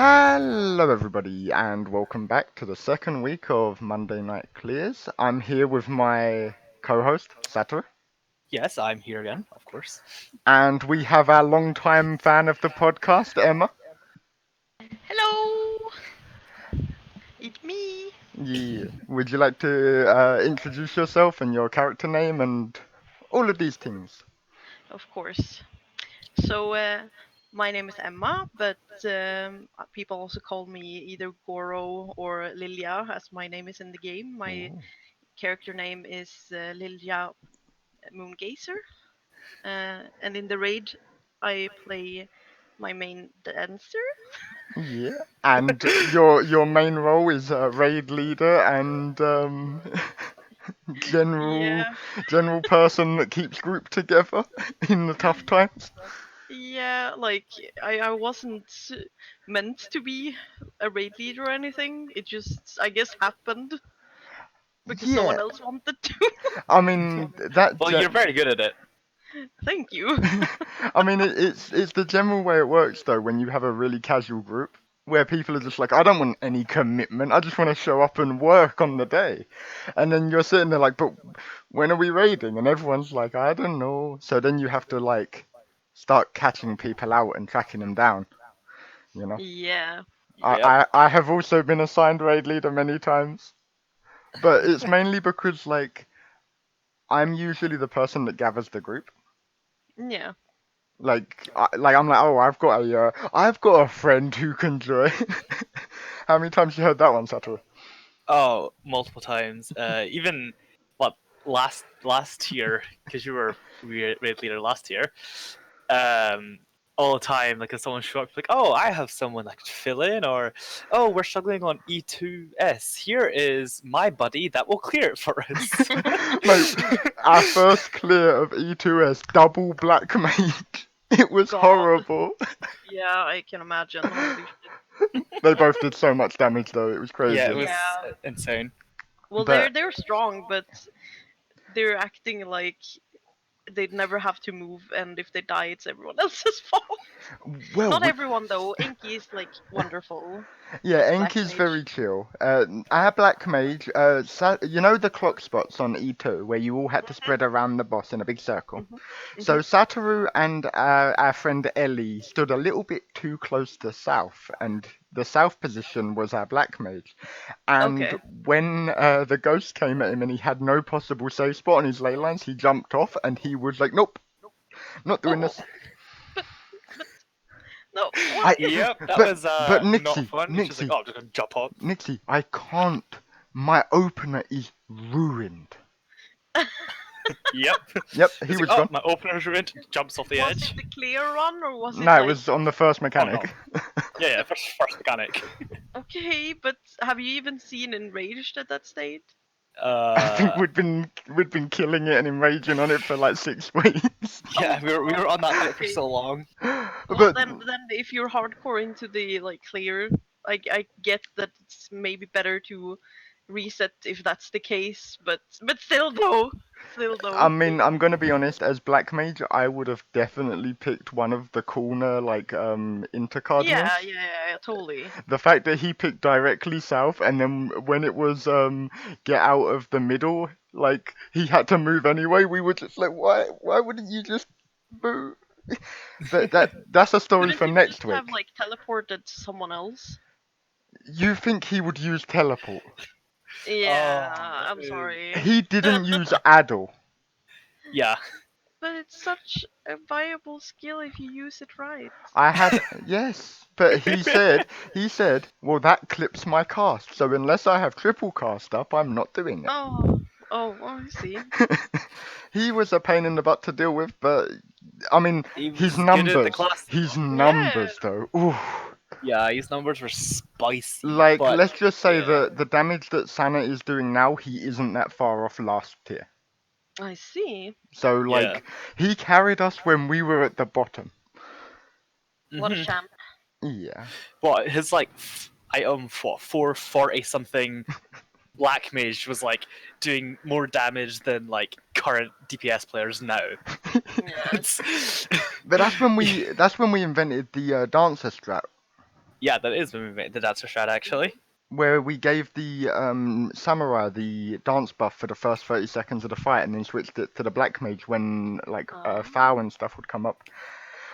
Hello, everybody, and welcome back to the second week of Monday Night Clears. I'm here with my co-host, Sato, Yes, I'm here again, of course. and we have our longtime fan of the podcast, Emma. Hello, it's me. Yeah. Would you like to introduce yourself and your character name and all of these things? Of course. So, my name is Emma, but people also call me either Goro or Lilia, as my name is in the game. My Ooh. character name is Lilia Moongazer, and in the raid, I play my main dancer. Yeah. And your main role is raid leader and general Yeah, general person that keeps group together in the tough times. yeah. Like I wasn't meant to be a raid leader or anything. It just, I guess, happened because no Yeah, one else wanted to. I mean that. Well, you're very good at it. Thank you. I mean it's the general way it works though. When you have a really casual group where people are just like, I don't want any commitment. I just want to show up and work on the day, and then you're sitting there like, but when are we raiding? And everyone's like, I don't know. So then you have to like start catching people out and tracking them down. You know. Yeah. I, Yep. I have also been assigned raid leader many times, but it's mainly because like I'm usually the person that gathers the group. Yeah. I'm like, oh, I've got a friend who can join. How many times you heard that one, Sato? Oh, multiple times. Even what last year, because you were raid leader last year. Um, all the time, like if someone show up, like, oh, I have someone that could fill in, or oh, we're struggling on E2S. Here is my buddy that will clear it for us. Mate, our first clear of E2S, double black mage. It was God. horrible. Yeah, I can imagine. Holy shit. They both did so much damage though, it was Yeah, it crazy. was Yeah. insane. Well, they're But they're strong, but they're acting like they'd never have to move, and if they die, it's everyone else's fault. well, Not everyone though. Enki is like wonderful yeah, as a black Enki's very mage. chill. Our black mage, you know the clock spots on E2 where you all had to Mhm. spread around the boss in a big circle? Mhm. So Mhm. Satoru and our friend Ellie stood a little bit too close to south, and the south position was our black mage. And Okay. when the ghost came at him and he had no possible safe spot on his ley lines, he jumped off and he was like, nope, not doing Oh, this. but but no. What? I, Yep, that but was not Nixie, fun. It's just like, Nixie, oh, I'm just gonna jump on. Nixie, I can't. My opener is ruined. Yep. Yep, he It's like, was oh, gone. my opener's ruined. Jumps off the Was it edge. the clear run or was it No, it like? was on the first Oh no. mechanic. Yeah, first mechanic. Okay, but have you even seen Enraged at that state? I think Uh, we'd been killing it and enraging on it for like 6 weeks. yeah, Oh we were God. on that fight for Okay. so long. Well, But then if you're hardcore into the like clear, I get that it's maybe better to reset if that's the case, but still I though. mean, I'm gonna be honest. As Black Mage, I would have definitely picked one of the corner like Yeah, intercardinals. yeah, totally. The fact that he picked directly south, and then when it was get out of the middle, like he had to move anyway. We were just like, why wouldn't you just move? But that's a story Couldn't for you next just have week. like teleported to someone else? You think he would use teleport? Yeah, Oh, I'm sorry. He didn't use Addle. yeah. But it's such a viable skill if you use it right. I had yes, but he said, well that clips my cast, so unless I have triple cast up, I'm not doing it. Oh, oh, I see. He was a pain in the butt to deal with, but I mean He was good at the class his though. Yeah, numbers though. Ooh. Yeah, his numbers were spicy, Like but let's just say yeah. the damage that Sana is doing now, he isn't that far off last tier. I see. So Yeah. like he carried us when we were at the bottom. What a hmm champ. Yeah. But his like item what 440 something black mage was like doing more damage than like current DPS players now. Yeah. It's But that's when we invented the dancer strat. Yeah, that is when we made the dancer strat actually. Where we gave the samurai the dance buff for the first 30 seconds of the fight, and then switched it to the black mage when like foul and stuff would come up.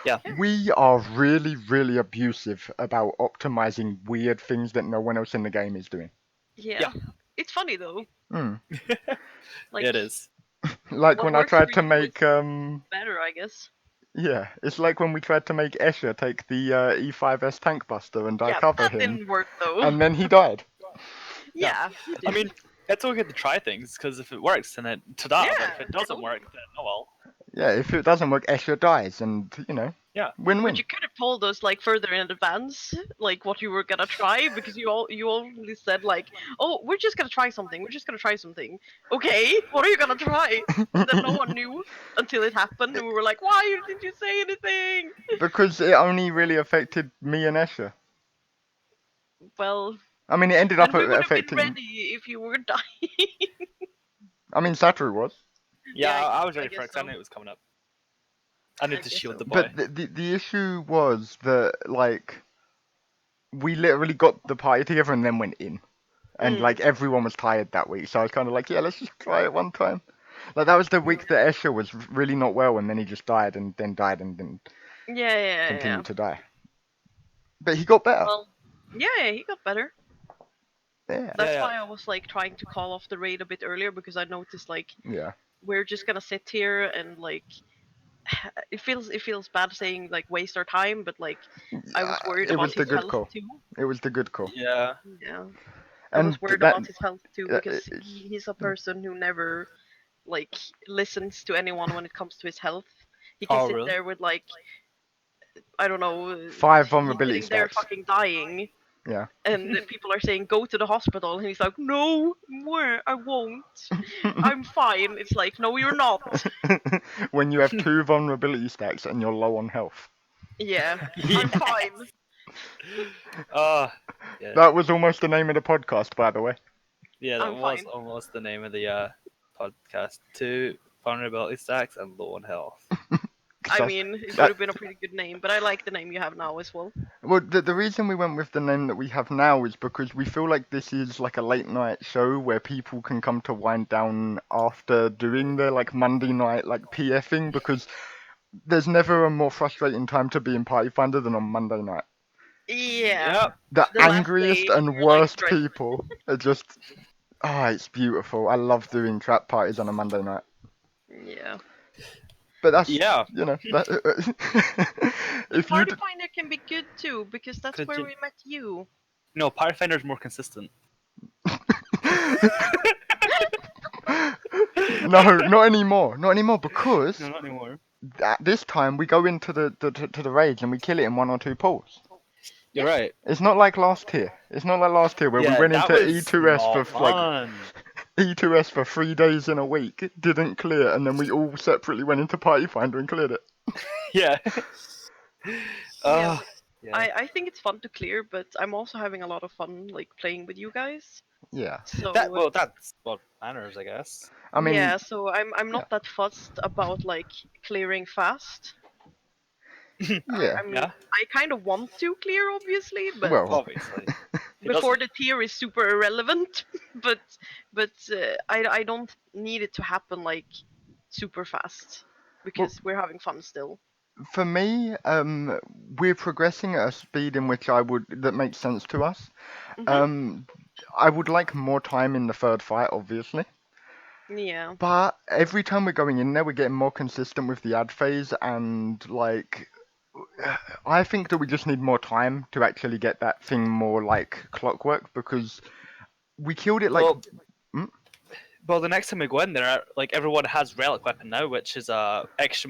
Yeah. We are really, really abusive about optimizing weird things that no one else in the game is doing. Yeah. It's funny though. Mm. Like It is. Like what when I works tried for to you make is better, I guess. yeah, it's like when we tried to make Escher take the E5S tank buster and I Yeah, cover that him, didn't work though. and then he died. Yeah. I mean, it's okay to try things because if it works, then it ta-da. But if Yeah, it doesn't totally. work, then oh well. Yeah, if it doesn't work, Escher dies, and Yeah. win-win. But you could have told us like further in advance, like what you were gonna try, because you only said like, oh, we're just gonna try something. We're just gonna try something. Okay, what are you gonna try? And then no one knew until it happened, and we were like, why didn't you say anything? Because it only really affected me and Escher. Well, I mean, it ended then up we would have been affecting. ready if you were dying. I mean, Satoru was. Yeah, Yeah, I was I ready for guess it 'cause I so. knew it was coming up. I need I to guess shield so. the boy. But the issue was that like we literally got the party together and then went in, and like everyone was tired that week, so I was kind of like, yeah, let's just try it one time. Like that was the week that Escher was really not well, and then he just died, and then Yeah. continued to die. But he got better. Well, yeah, he got better. Yeah. That's Yeah. why I was like trying to call off the raid a bit earlier, because I noticed like Yeah. we're just gonna sit here and like it feels bad saying like waste our time, but like I was worried It was about the his good health call. too. It was the good call. Yeah. Yeah, I And was worried that about his health too, because he's a person who never like listens to anyone when it comes to his health. He can Oh, sit really? there with like, I don't know, 5 he's vulnerability sitting there stacks. fucking dying, Yeah. and then people are saying go to the hospital, and he's like, no, where, I won't, I'm fine. It's like, no, you're not. When you have 2 vulnerability stacks and you're low on health. Yeah, Yeah. I'm fine. Yeah. That was almost the name of the podcast, by the way. Yeah, that I'm was fine. almost the name of the podcast. 2 vulnerability stacks and low on health. I That's- mean, it that- would have been a pretty good name, but I like the name you have now as well. Well, the reason we went with the name that we have now is because we feel like this is like a late night show where people can come to wind down after doing their like Monday night like PFing, because there's never a more frustrating time to be in Party Finder than on Monday night. Yeah. Yep. The The last angriest day, and you're, like, worst stressed. people are just it's beautiful. I love doing trap parties on a Monday night. Yeah. But that's Yeah. that, The if you Party Finder can be good too, because that's Could where you- we met you. No, Pathfinder's more consistent. No, not anymore. Not anymore, because No, not anymore. at this time we go into the raids and we kill it in 1 or 2 pulls. You're right. It's not like last year. It's not like last year where we Yeah, went that into was E2S not for like fun. E2S for 3 days in a week, didn't clear, and then we all separately went into Party Finder and cleared it. Yeah. Yeah. Yeah. I think it's fun to clear, but I'm also having a lot of fun like playing with you guys. Yeah. So That's what matters, I guess. I mean, yeah, so I'm not that fussed about like clearing fast. yeah. I mean, Yeah. I kind of want to clear, obviously, but Well, Obviously. It before doesn't- the tier is super irrelevant. but I don't need it to happen like super fast, because we're having fun still. for me, we're progressing at a speed in which that makes sense to us. Mhm. I would like more time in the third fight, obviously. Yeah. But every time we're going in there, we're getting more consistent with the ad phase, and like, I think that we just need more time to actually get that thing more like clockwork, because we killed it like. Well, the next time we go in there, like everyone has relic weapon now, which is extra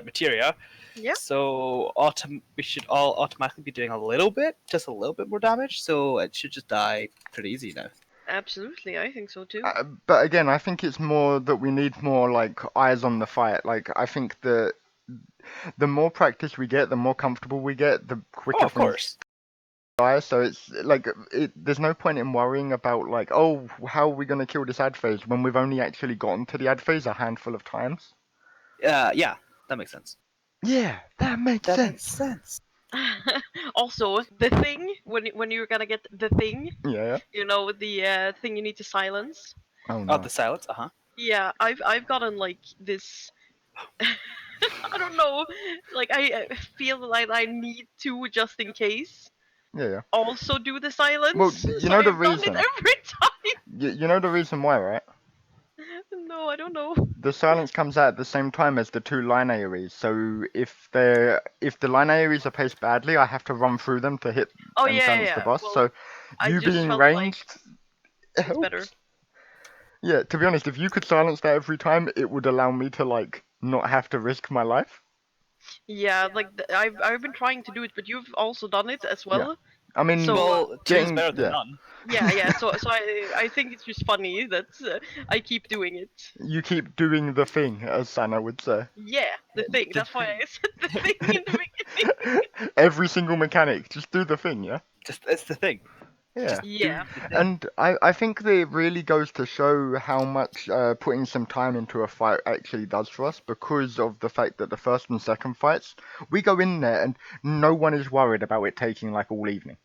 materia. Yeah. So we should all automatically be doing just a little bit more damage. So it should just die pretty easy now. Absolutely, I think so too. But again, I think it's more that we need more like eyes on the fight. Like, I think that the more practice we get, the more comfortable we get, the quicker Oh, of course. die. So it's like there's no point in worrying about like, oh, how are we gonna kill this ad phase when we've only actually gotten to the ad phase a handful of times. Yeah, that makes sense. Yeah, that makes sense. sense. Also, the thing when you're gonna get the thing, Yeah. you know, the thing you need to silence. Oh Oh, no. the silence. Yeah, I've gotten like this. I don't know. Like I feel like I need to just in case Yeah. also do the Well, silence. you So know the I've done it reason. every time. You know the reason why, right? No, I don't know. The silence comes out at the same time as the two line AoEs. So if the line AoEs are placed badly, I have to run through them to hit Oh and yeah, yeah, silence the yeah. boss. Well, So I you just being felt like ranged it's better. helps. Yeah, to be honest, if you could silence that every time, it would allow me to like not have to risk my life. Yeah, like I've been trying to do it, but you've also done it as Yeah. well. I mean, So Well, two's better than none. yeah. So I think it's just funny that I keep doing it. you keep doing the thing, as Sana would say. Yeah, the thing. The That's why thing. I said the thing in the beginning. Every single mechanic, just do the thing, yeah? Just it's the thing. Yeah. Just Yeah. do the thing. And I think that it really goes to show how much putting some time into a fight actually does for us because of the fact that the first and second fights, we go in there and no one is worried about it taking like all evening.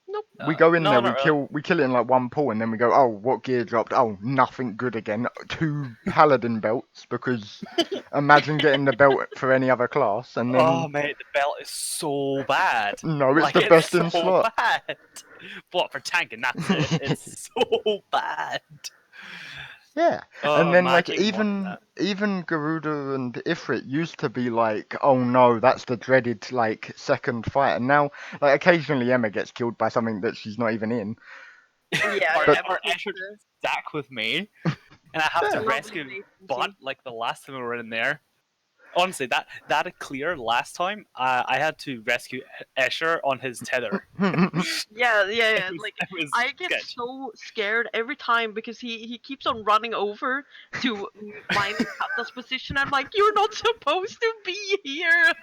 Nope. We go in No, there, not really. we kill it in like one pull, and then we go, oh, what gear dropped? Oh, nothing good again. 2 paladin belts, because imagine getting the belt for any other class, and Oh then mate, the belt is so bad. no, it's Like the it's best in so slot. bad. What for tanking? That's it. It's so bad. Yeah, Oh, and then like imagine wanting that. even Garuda and Ifrit used to be like, oh no, that's the dreaded like second fight, and now like occasionally Emma gets killed by something that she's not even in. Yeah, or But yeah. or Because, Escher stack with me, and I have to yeah, lovely rescue latency. Bot like the last time we were in there. Honestly, that clear last time, I had to rescue Escher on his tether. Yeah, yeah, It yeah. was, Like it was I get sketch. so scared every time because he keeps on running over to mine and Kata's position. I'm like, you're not supposed to be here,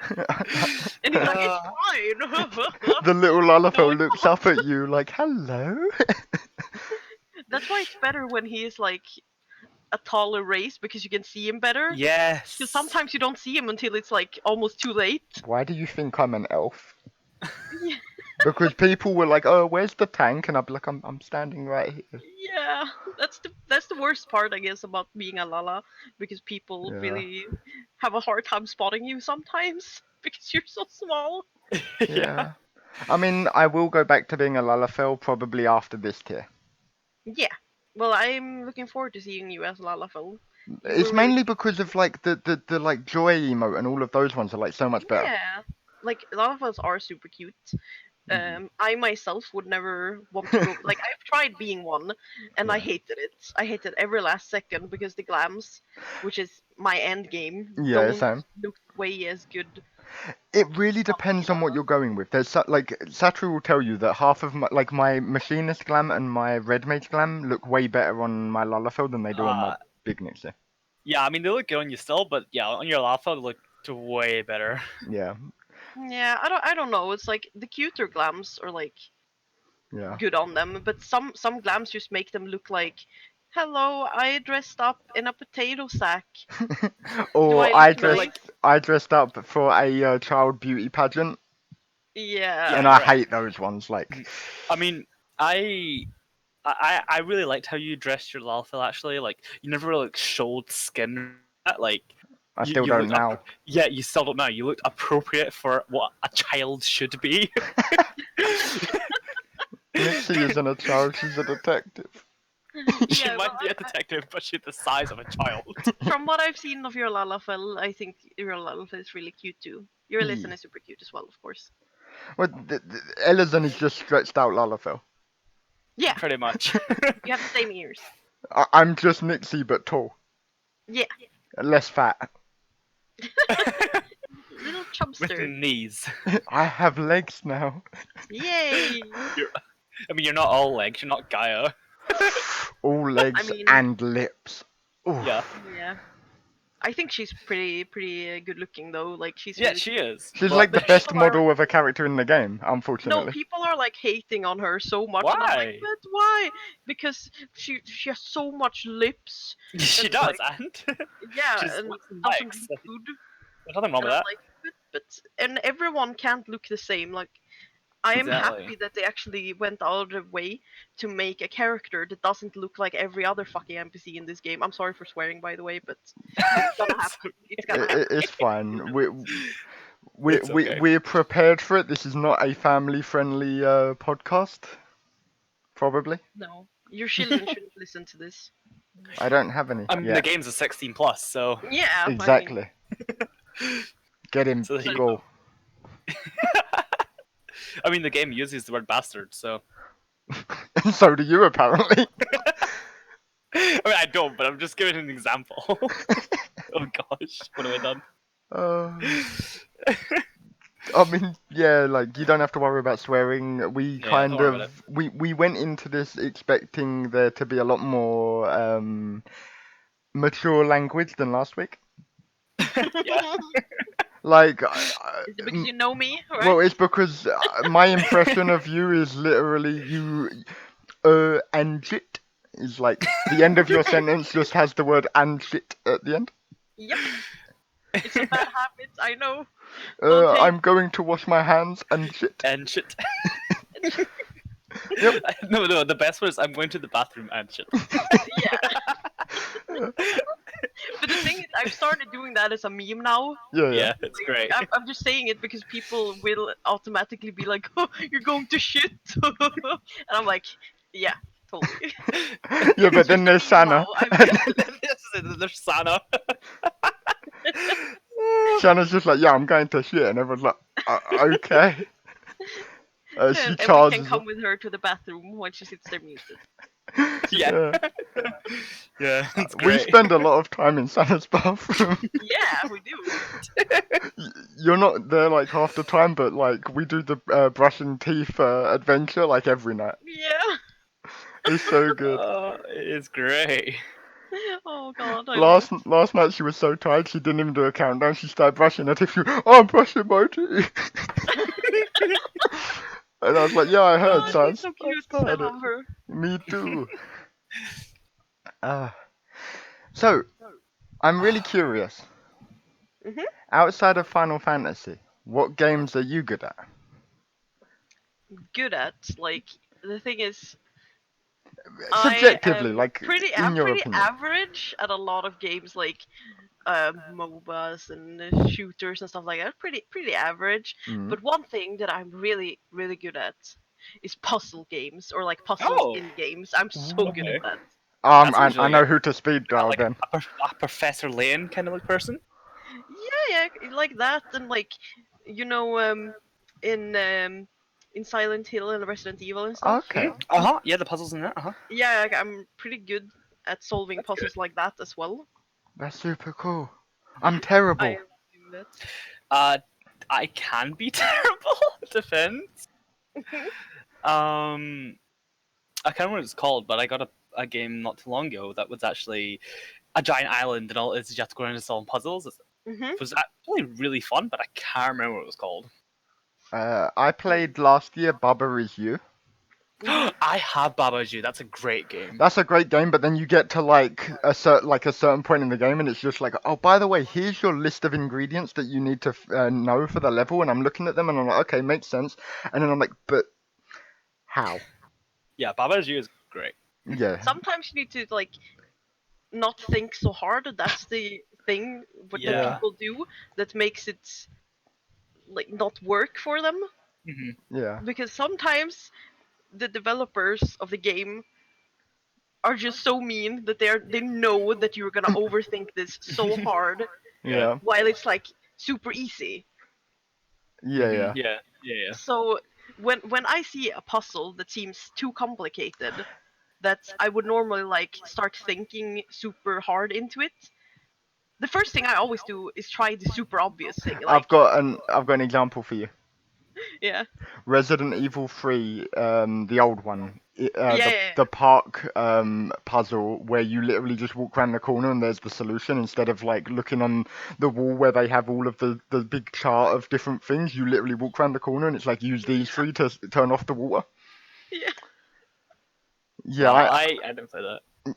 and he's like, it's Uh, fine. the little No, Lalafell it's looks not. up at you like, hello. That's why it's better when he is like a taller race because you can see him better. yes. Because sometimes you don't see him until it's like almost too late. Why do you think I'm an elf? Yeah, Because people were like, oh, where's the tank? And I'd be like, I'm standing right here. yeah. That's the worst part, I guess, about being a Lala, because people Yeah. really have a hard time spotting you sometimes because you're so small. Yeah. I mean, I will go back to being a Lalafell probably after this tier. Yeah. Well, I'm looking forward to seeing you as Lalafell. You It's were really mainly because of like the like joy emote and all of those ones are like so much better. yeah. Like Lalafells are super cute. Mm. I myself would never want to go. Like I've tried being one, and I Yeah. hated it. I hated every last second because the glams, which is my end game, Yeah, don't same. look way as good. It really On depends on what Lala. you're going with. Like Satru will tell you that half of my machinist glam and my red mage glam look way better on my Lalafell than they do on my uh, big Nixie. yeah, I mean they look good on you still, but yeah, on your Lafo they look way better. Yeah, Yeah, I don't know. It's like the cuter glams are like yeah. good on them, but some glams just make them look like, hello, I dressed up in a potato sack. Do I Or look They're nice? like, I dressed up for a child beauty pageant, Yeah. and yeah, I right. hate those ones. Like, I mean, I really liked how you dressed your Lalfell. Actually, like you never really like, showed skin. Like I you, still you don't looked now. yeah, you still don't know. You looked appropriate for what a child should be. Nixie isn't a child; she's a detective. She Yeah, well, might be a detective, but she's the size of a child. from what I've seen of your Lalafell, I think your Lalafell is really cute too. Your Yeah. Listen is super cute as well, of course. Well, Elizon is just stretched out Lalafell. Yeah, Pretty much. you have the same ears. I'm just Nixie but tall, Yeah, less fat. little With chubster. knees. I have legs now. Yay! I mean, you're not all legs. You're not Gaia. All legs mean- and lips. Ooh. Yeah. Yeah, I think she's pretty good looking though. Like she's Yeah, really she cute. is. She's but like the But best people are model of a character in the game, no, unfortunately. people are like hating on her so much, and I'm like, why? but why? Because she has so much lips. She And, does, like, and yeah, she's and lips and doesn't legs. do good. There's nothing wrong And with I'm that. like, but and everyone can't look the same. Like, I am Exactly. happy that they actually went out of their way to make a character that doesn't look like every other fucking NPC in this game. I'm sorry for swearing, by the way, but it's gonna happen. It's gonna happen. It's fine. It's okay. We're prepared for it. This is not a family-friendly podcast. Probably. No, your children shouldn't listen to this. I don't have any. I mean, Yeah, the game's a 16 plus, so Yeah, I mean, exactly. Get him. So he- Go. I mean the game uses the word bastard, so So do you, apparently. I mean I don't, but I'm just giving an example. Oh gosh, what have I done? I mean, yeah, like you don't have to worry about swearing. We Yeah, kind don't worry about of we went into this expecting there to be a lot more mature language than last week. Yeah. Like, Is it because you know me, right? well, it's because my impression of you is literally you and shit is like the end of your sentence just has the word and shit at the end. Yep. It's a bad habit, I know. Don't take- I'm going to wash my hands and shit. And shit. Yep. No, the best was I'm going to the bathroom and shit. Yeah. But the thing is, I've started doing that as a meme now. Yeah, it's great. I'm just saying it because people will automatically be like, "Oh, you're going to shit," and I'm like, "Yeah, totally." Yeah, but then there's Sana. Wow, I'm- There's Sana. Shanna's just like, yeah, I'm going to shit, and everyone's like, okay. She and we can charges. come with her to the bathroom when she sits there muted. Yeah. Yeah, it's We great. spend a lot of time in Sana's bathroom. Yeah, we do. You're not there like half the time, but like we do the brushing teeth adventure like every night. Yeah. It's so good. It's great. Oh god. I love it. Last night she was so tired she didn't even do a countdown. She started brushing her teeth. Oh, I'm brushing my teeth. And I was like, yeah, I heard, Oh, son. she's so cute. I started love her. Me too. So, I'm really curious. Mhm. Outside of Final Fantasy, what games are you good at? Good at, like, the thing is, Subjectively, I am like I'm in your pretty opinion. average at a lot of games, like MOBAs and shooters and stuff like that. Pretty average. Mhm. But one thing that I'm really good at is puzzle games, or like puzzles Oh. in games. I'm so good Okay. at that. That I sounds really know good. who to speed dial Like then. a Professor Lane kind of like person. Yeah, like that, and like, you know, in Silent Hill and Resident Evil and stuff. Okay. Yeah, the puzzles in that. Yeah, like, I'm pretty good at solving That's puzzles like that as well. That's super cool. I'm terrible. I am doing that. I can be terrible. Depends. I can't remember what it's called, but I got a game not too long ago that was actually a giant island, and all it is you have to go around and solve puzzles. Mhm. It was actually really fun, but I can't remember what it was called. I played last year Baba Is You. I have Baba's You. That's a great game. That's a great game, but then you get to like a certain point in the game, and it's just like, oh, by the way, here's your list of ingredients that you need to know for the level. And I'm looking at them, and I'm like, okay, makes sense. And then I'm like, but how? Yeah, Baba's You is great. Yeah. Sometimes you need to like not think so hard. That's the thing that Yeah. people do that makes it like not work for them. Yeah. Because sometimes the developers of the game are just so mean that they know that you're gonna overthink this so hard, Yeah. while it's like super easy. Yeah. Yeah. So when I see a puzzle that seems too complicated, that I would normally like start thinking super hard into it, the first thing I always do is try the super obvious thing. Like, I've got an example for you. yeah, Resident Evil 3, the old one. Yeah. The park puzzle where you literally just walk around the corner and there's the solution instead of like looking on the wall where they have all of the big chart of different things. You literally walk around the corner and it's like use these three to turn off the water. yeah. Yeah, I didn't play that.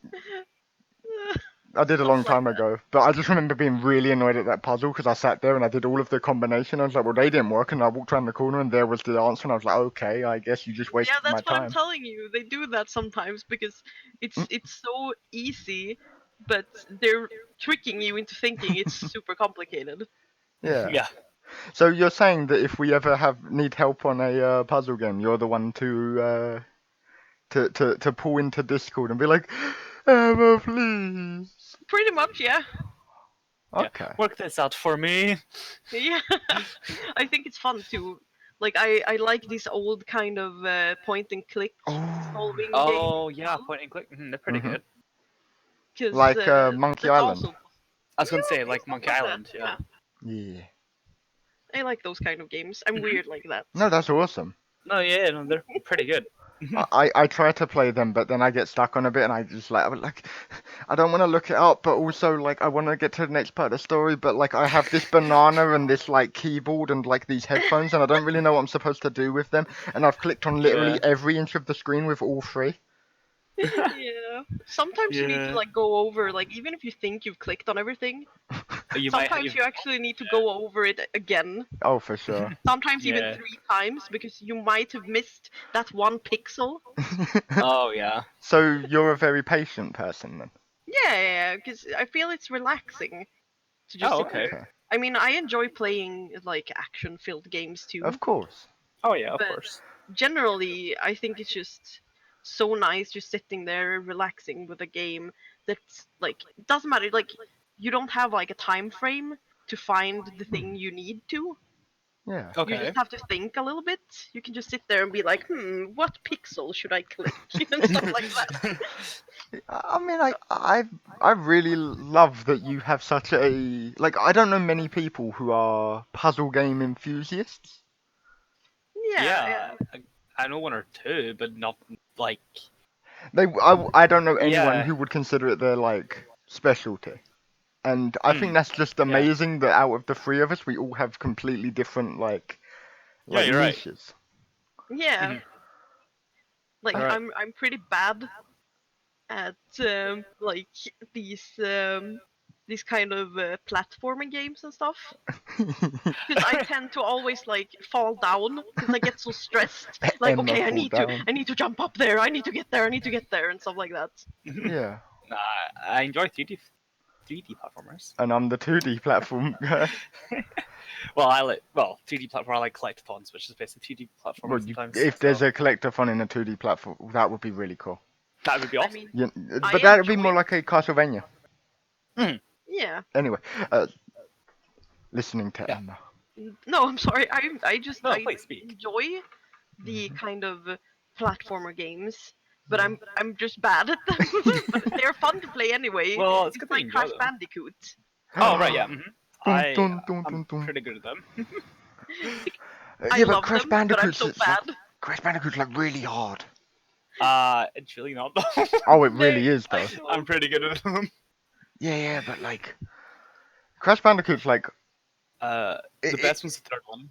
I did a Stuff long like time that. ago, but I just remember being really annoyed at that puzzle because I sat there and I did all of the combination. I was like, well, they didn't work, and I walked around the corner and there was the answer, and I was like, okay, I guess you just Yeah, wasted my that's what I'm time. telling you. They do that sometimes because it's so easy, but they're tricking you into thinking it's super complicated. Yeah. Yeah. So you're saying that if we ever need help on a puzzle game, you're the one to pull into Discord and be like, Emma, please. Pretty much, yeah. Yeah. Okay. Work this out for me. Yeah. I think it's fun too. Like I like these old kind of point and click Oh. solving games Oh yeah, point and click. They're pretty Mhm. good. because Like Monkey that's Island. also I was gonna yeah, say okay, like stuff Monkey like that, Island. Yeah. Yeah. I like those kind of games. I'm Mhm. weird like that. No, that's awesome. No, yeah, no, they're pretty good. I try to play them, but then I get stuck on a bit, and I just like I don't want to look it up, but also like I want to get to the next part of the story, but like I have this banana and this like keyboard and like these headphones, and I don't really know what I'm supposed to do with them, and I've clicked on literally Yeah. every inch of the screen with all three. Yeah. Sometimes you need to Yeah. like go over like even if you think you've clicked on everything, You might have. sometimes you actually need to go over it again. Oh, for sure. Sometimes even Yeah. 3 times because you might have missed that one pixel. Oh yeah. So you're a very patient person then? Yeah, because I feel it's relaxing to just Oh sit okay. there. I mean, I enjoy playing like action-filled games too, Of course. Oh yeah, of but course. generally, I think it's just so nice just sitting there relaxing with a game that's like it doesn't matter. Like you don't have like a time frame to find the thing you need to. Yeah. You Okay. just have to think a little bit. You can just sit there and be like, what pixel should I click? And stuff like that. I mean, I really love that you have such a like. I don't know many people who are puzzle game enthusiasts. Yeah, Yeah, I know one or two, but not like. I don't know anyone Yeah. who would consider it their like specialty. And I think Mm. that's just Yeah. amazing that out of the three of us, we all have completely different Yeah, you're right. niches. yeah. Mhm. Like Alright. I'm pretty bad at like these these kind of platforming games and stuff. Because I tend to always like fall down because I get so stressed. Like, Emma okay, fall down. I need to jump up there. I need to get there. I need to get there, and stuff like that. Yeah, Nah, I enjoy 3D platformers. and I'm the 2D platform guy. Well, 3D platformer. I like collectathons, which is basically 3D platformers Well, sometimes. if there's So a collectathon in a 2D platform, that would be really cool. that would be I awesome. mean, Yeah, I but that would be more enjoy- like a Castlevania. yeah. Anyway, listening to Yeah. Emma. No, I'm sorry. I just No, I please speak. enjoy the Mm-hmm. kind of platformer games, but I'm just bad at them. But they're fun to play anyway. Well, it's It's good that you like enjoy Crash them. Bandicoot. Oh right, yeah. Dun, dun, I'm dun, dun. pretty good at them. I Yeah, but love Crash them, but I'm Bandicoot's so it's like bad. Crash Bandicoot's like really hard. It's really not though. Oh, it really is though. I'm pretty good at them. Yeah, but like Crash Bandicoot's like The best one's the third one.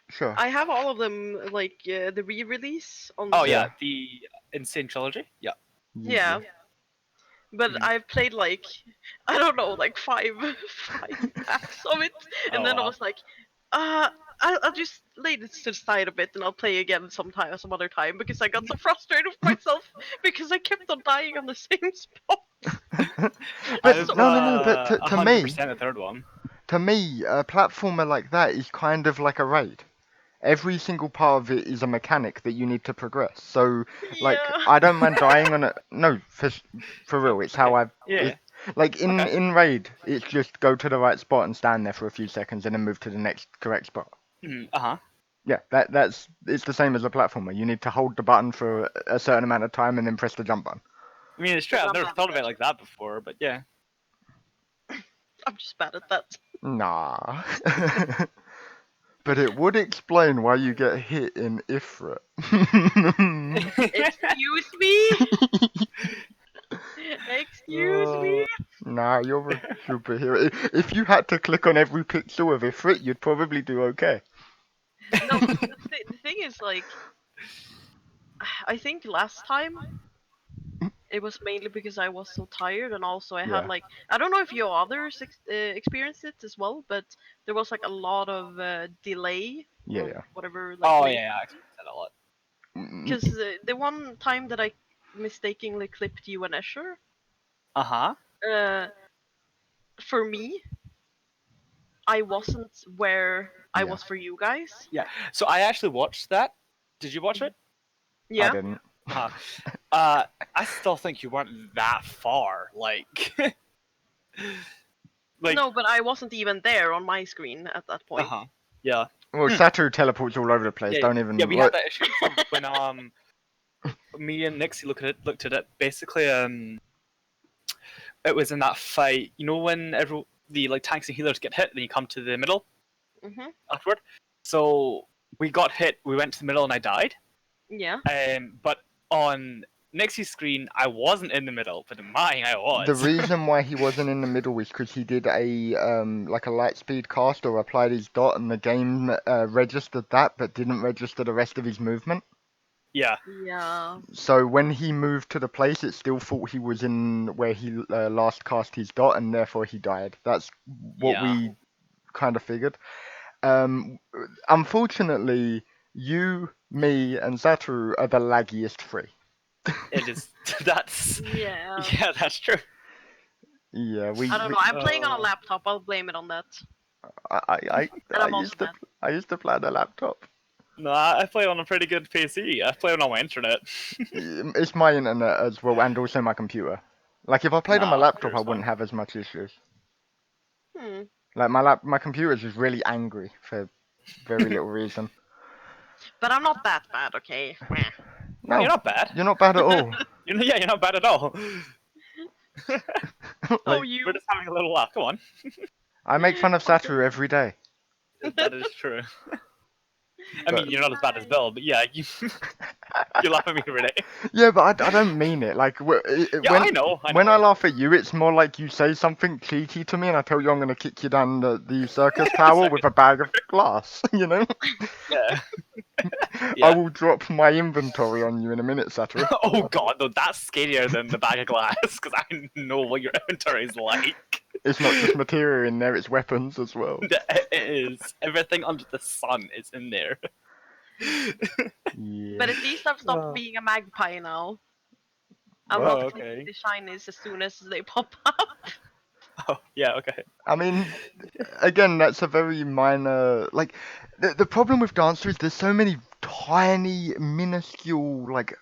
sure. I have all of them, like the re-release on. Oh the... yeah, the Insane Trilogy. Yeah. Yeah, but Mhm. I've played like I don't know, like five packs of it, and Oh then I wow. was like, I'll just lay this to the side a bit, and I'll play again sometime, some other time, because I got so frustrated with myself because I kept on dying on the same spot. But So- no. But to me, 100% the third one. a platformer like that is kind of like a raid. Every single part of it is a mechanic that you need to progress. So, like, Yeah. I don't mind dying on it. No, for real, it's how Okay. I've. Yeah. Like Okay. in raid, it's just go to the right spot and stand there for a few seconds, and then move to the next correct spot. Uh huh. Yeah, that's it's the same as a platformer. You need to hold the button for a certain amount of time and then press the jump button. I mean, it's true. I've I'm never not thought of bad. it like that before, but yeah. I'm just bad at that. Nah. But it would explain why you get hit in Ifrit. Excuse me. Excuse me. Nah, you're a superhero. If you had to click on every pixel of Ifrit, you'd probably do okay. No, the thing is, like, I think last time it was mainly because I was so tired, and also I had Yeah. like, I don't know if you others experienced it as well, but there was like a lot of delay or Yeah. whatever, like Oh late. yeah, I experienced that a lot. Because the one time that I mistakenly clipped you and Escher, Uh-huh. uh, for me, I wasn't where I Yeah. was for you guys. Yeah. So I actually watched that. Did you watch it? I Yeah. didn't. Uh-huh. I still think you weren't that far. Like, like, No, but I wasn't even there on my screen at that point. uh-huh. Yeah. Well, Satu teleports all over the place. Yeah, Don't even. yeah, we what- had that issue from when me and Nixie looked at it. Basically, it was in that fight. You know when the like tanks and healers get hit, then you come to the middle Mhm. afterward. So we got hit. We went to the middle, and I died. Yeah. But on Nixie's screen, I wasn't in the middle, but in mine, I was. The reason why he wasn't in the middle was because he did a like a light speed cast or applied his dot, and the game registered that, but didn't register the rest of his movement. Yeah. Yeah. So when he moved to the place, it still thought he was in where he last cast his dot, and therefore he died. That's what Yeah. we kind of figured. Unfortunately, you, me, and Satoru are the laggiest three. It is. That's. Yeah. Yeah, that's true. Yeah, I don't know. I'm playing on a laptop. I'll blame it on that. I I'm also used to mad. I used to play on a laptop. No, I play on a pretty good PC. I play on my internet. It's my internet as well, and also my computer. Like if I played on my Nah, laptop, I computer's wouldn't fine. have as much issues. Hmm. Like my computer's just really angry for very little reason. But I'm not that bad, okay? No, you're not bad. You're not bad at all. You're not bad at all. Oh, Like, you. We're just having a little laugh. Come on. I make fun of Satoru every day. That is true. I But- mean, you're not as bad as Bill, but yeah, you laugh at me every day. Yeah, but I don't mean it. Like Yeah, when I know. when I laugh at you, it's more like you say something cheeky to me, and I tell you I'm gonna kick you down the circus tower with a bag of glass. You know. Yeah. I Yeah. will drop my inventory on you in a minute, Satoru. Oh god, no, that's scarier than the bag of glass, because I know what your inventory is like. It's not just material in there; it's weapons as well. It is. Everything under the sun is in there. Yeah. But at least I've stopped Oh. being a magpie now. I'm Oh, not okay. clicking the shinies as soon as they pop up. Oh, yeah, okay. I mean, again, that's a very minor. Like, the problem with Dancer is there's so many tiny, minuscule like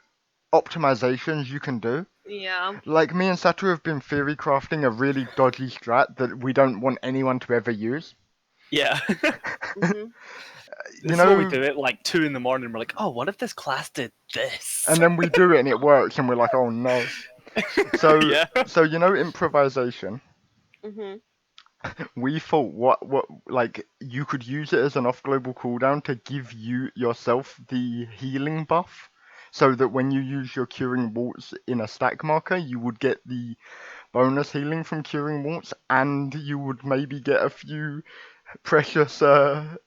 optimizations you can do. Yeah. Like me and Satu have been theory crafting a really dodgy strat that we don't want anyone to ever use. Yeah. hmm You This is what we know, do at like 2 in the morning. We're like, oh, what if this class did this? and then we do it and it works, and we're like, oh no. So, yeah. so you know, improvisation. hmm We thought what like you could use it as an off global cooldown to give you yourself the healing buff, so that when you use your curing warts in a stack marker, you would get the bonus healing from curing warts, and you would maybe get a few precious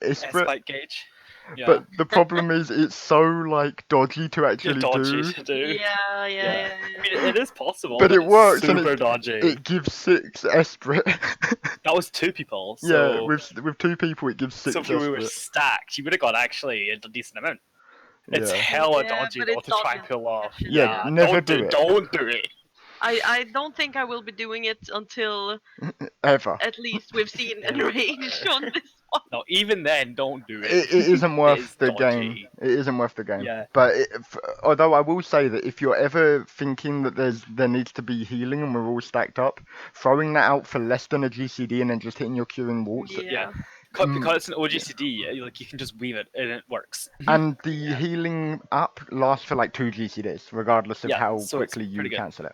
esprit. Spike gauge. Yeah. But the problem is it's so like dodgy to You're actually dodgy do. to do. Yeah, yeah. I mean, it is possible, But it it's works, and super dodgy. It gives 6 esprit. That was 2 people, Yeah, so with 2 people it gives 6 so if we were esprit. stacked, you would have got actually a decent amount. It's Yeah. hella Yeah, dodgy but though it's to try and dodgy. pull off. Yeah, never don't do it. Don't do it. I don't think I will be doing it until Ever. at least we've seen enrage on this one. No, even then, don't do it. It isn't worth is the dodgy. game. It isn't worth the game. Yeah. But although I will say that if you're ever thinking that there needs to be healing and we're all stacked up, throwing that out for less than a GCD and then just hitting your curing warts. Yeah. Mm. Because it's an OGCD, like you can just weave it and it works. And the healing up lasts for like 2 GCDs, regardless of Yeah, how so it's quickly you pretty good. cancel it.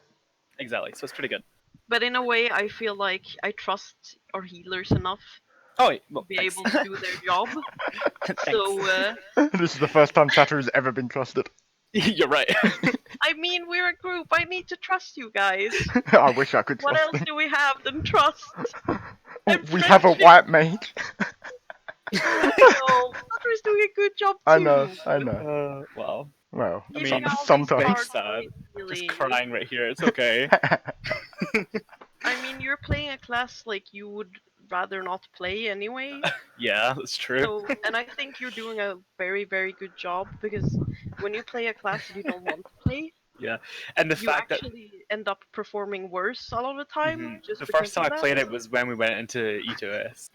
Exactly, so it's pretty good. But in a way, I feel like I trust our healers enough Oh, wait, well, to be thanks. able to do their job. Thanks. So, This is the first time Chatter has ever been trusted. You're right. I mean, we're a group. I need to trust you guys. I wish I could What trust else them. do we have than trust? and We have a friendship? white mage. No, Sutter is doing a good job too. I know. Wow. Well, I Giving mean, all these sometimes. cards sad. away to actually. just crying right here. It's okay. I mean, you're playing a class like you would rather not play anyway. Yeah, that's true. So, and I think you're doing a very, very good job because when you play a class that you don't want to play, Yeah, and the you fact that actually end up performing worse a lot of the time just the because first time of I that. played it was when we went into E2S.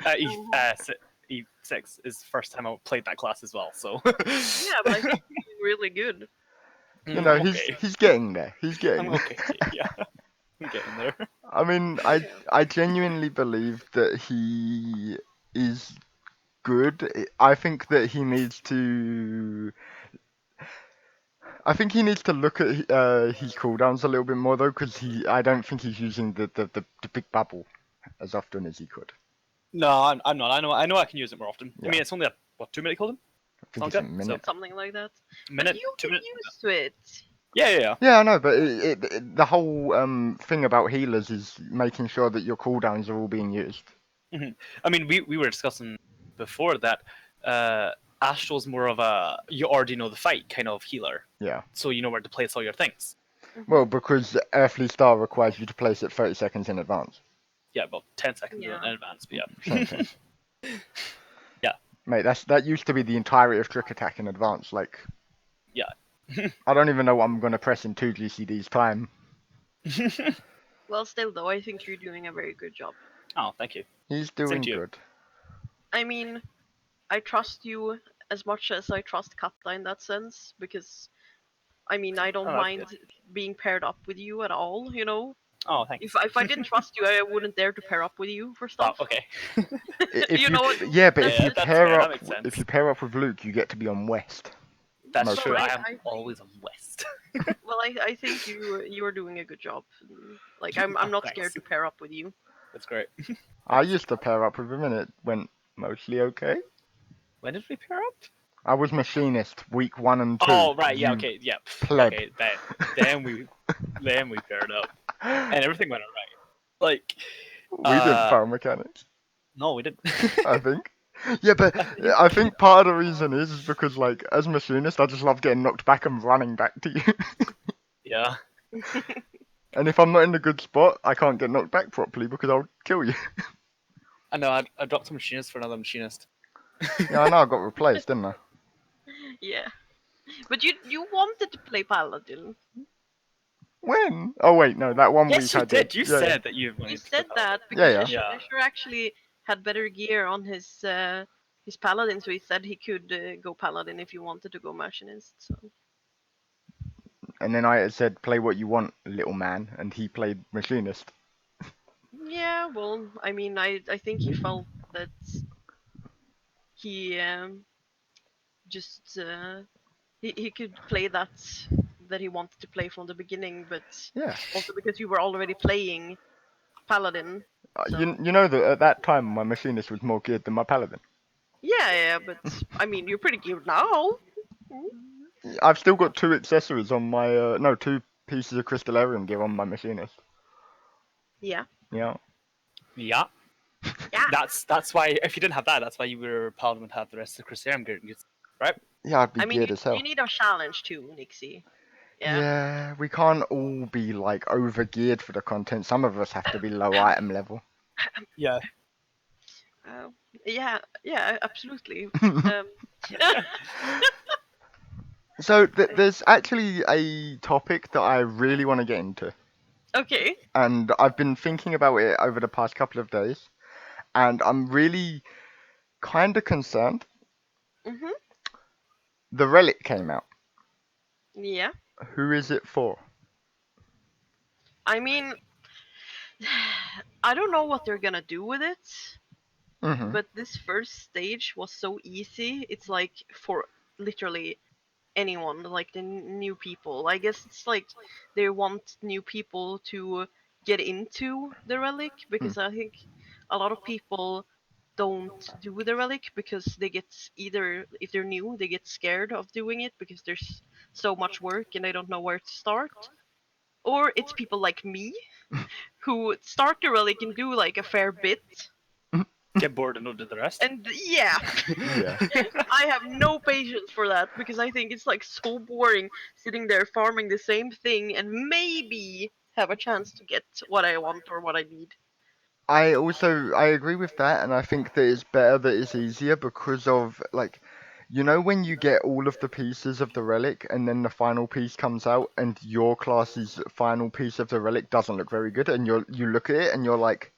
E6 is the first time I played that class as well. So Yeah, but I think you're doing really good. You know, I'm he's okay. he's getting there. He's getting I'm there. okay. Yeah, I'm getting there. I mean, Yeah. I genuinely believe that he is good. I think that he needs to. I think he needs to look at his cooldowns a little bit more though, because I don't think he's using the big bubble as often as he could. No, I'm not. I know I can use it more often. I Yeah. mean, it's only a 2 minute cooldown. I think it's Okay, a minute. Something like that. Minute, But you 2 get minutes. used to it. Yeah. Yeah, I know, but the whole thing about healers is making sure that your cooldowns are all being used. I mean, we were discussing before that Astral's more of a you already know the fight kind of healer, Yeah. so you know where to place all your things. Well, because Earthly Star requires you to place it 30 seconds in advance. Yeah, about 10 seconds Yeah. in advance, but yeah. Same thing. Yeah. Mate, that used to be the entirety of Trick Attack in advance. Like, Yeah. I don't even know what I'm gonna press in 2 GCD's time. Well, still though, I think you're doing a very good job. Oh, thank you. He's doing to you. good. I mean, I trust you as much as I trust Katla in that sense because I mean I don't Oh, that's mind being paired up with you at all. You know, Oh, thanks. if I didn't trust you, I wouldn't dare to pair up with you for Oh, stuff. okay. If You know what? Yeah, but Yeah, if you that's pair fair, that up, makes sense. if you pair up with Luke, you get to be on West. That's Most true. of I it. am I- always on West. Well, I think you are doing a good job. Like I'm not Thanks. scared to pair up with you. That's great. I used to pair up with him and it went mostly okay. When did we pair up? I was machinist week 1 and 2. Oh, right. Yeah. you Okay. Yeah. pleb. Okay. Then we paired up, and everything went alright. Like, We did power mechanics, no, we didn't. I think. Yeah, but I think part of the reason is because, like, as machinist, I just love getting knocked back and running back to you. Yeah. And if I'm not in a good spot, I can't get knocked back properly because I'll kill you. I know. I dropped a machinist for another machinist. Yeah, I know I got replaced, didn't I? Yeah, but you wanted to play paladin. When? Oh wait, no, that one Yes, week you I did. did. You Yeah, said that you He wanted to said flip out. that because Yeah. Yeah. Escher actually had better gear on his paladin, so he said he could go paladin if you wanted to go machinist. So And then I said, play what you want, little man, and he played machinist. yeah, well, I mean, I think he felt that he just he could play that he wanted to play from the beginning, but Yeah. also because you were already playing paladin. So You know that at that time my machinist was more geared than my paladin. yeah, but I mean, you're pretty geared now. I've still got 2 accessories on my no, 2 pieces of crystallarium gear on my machinist. Yeah. Yeah. Yeah. Yeah. That's why. If you didn't have that, that's why you were Paladin would have the rest of the Crusader gear, right? Yeah, I'd be I mean, geared as hell. you need a challenge too, Nixie. Yeah. Yeah, we can't all be like over geared for the content. Some of us have to be low item level. Yeah. Uh, yeah, absolutely. So there's actually a topic that I really want to get into, Okay. and I've been thinking about it over the past couple of days, and I'm really kind of concerned. Mhm. The Relic came out. Yeah. Who is it for? I mean, I don't know what they're gonna do with it, Hmm. but this first stage was so easy. It's like for literally anyone, like the new people. I guess it's like they want new people to get into the relic because I think a lot of people don't do the relic because they get either if they're new they get scared of doing it because there's so much work and they don't know where to start, or it's people like me who start the relic and do like a fair bit Get bored and don't do the rest. And yeah, Yeah. I have no patience for that because I think it's like so boring sitting there farming the same thing and maybe have a chance to get what I want or what I need. I agree with that, and I think that it's better that it's easier because of like, when you get all of the pieces of the relic and then the final piece comes out and your class's final piece of the relic doesn't look very good, and you look at it and you're like,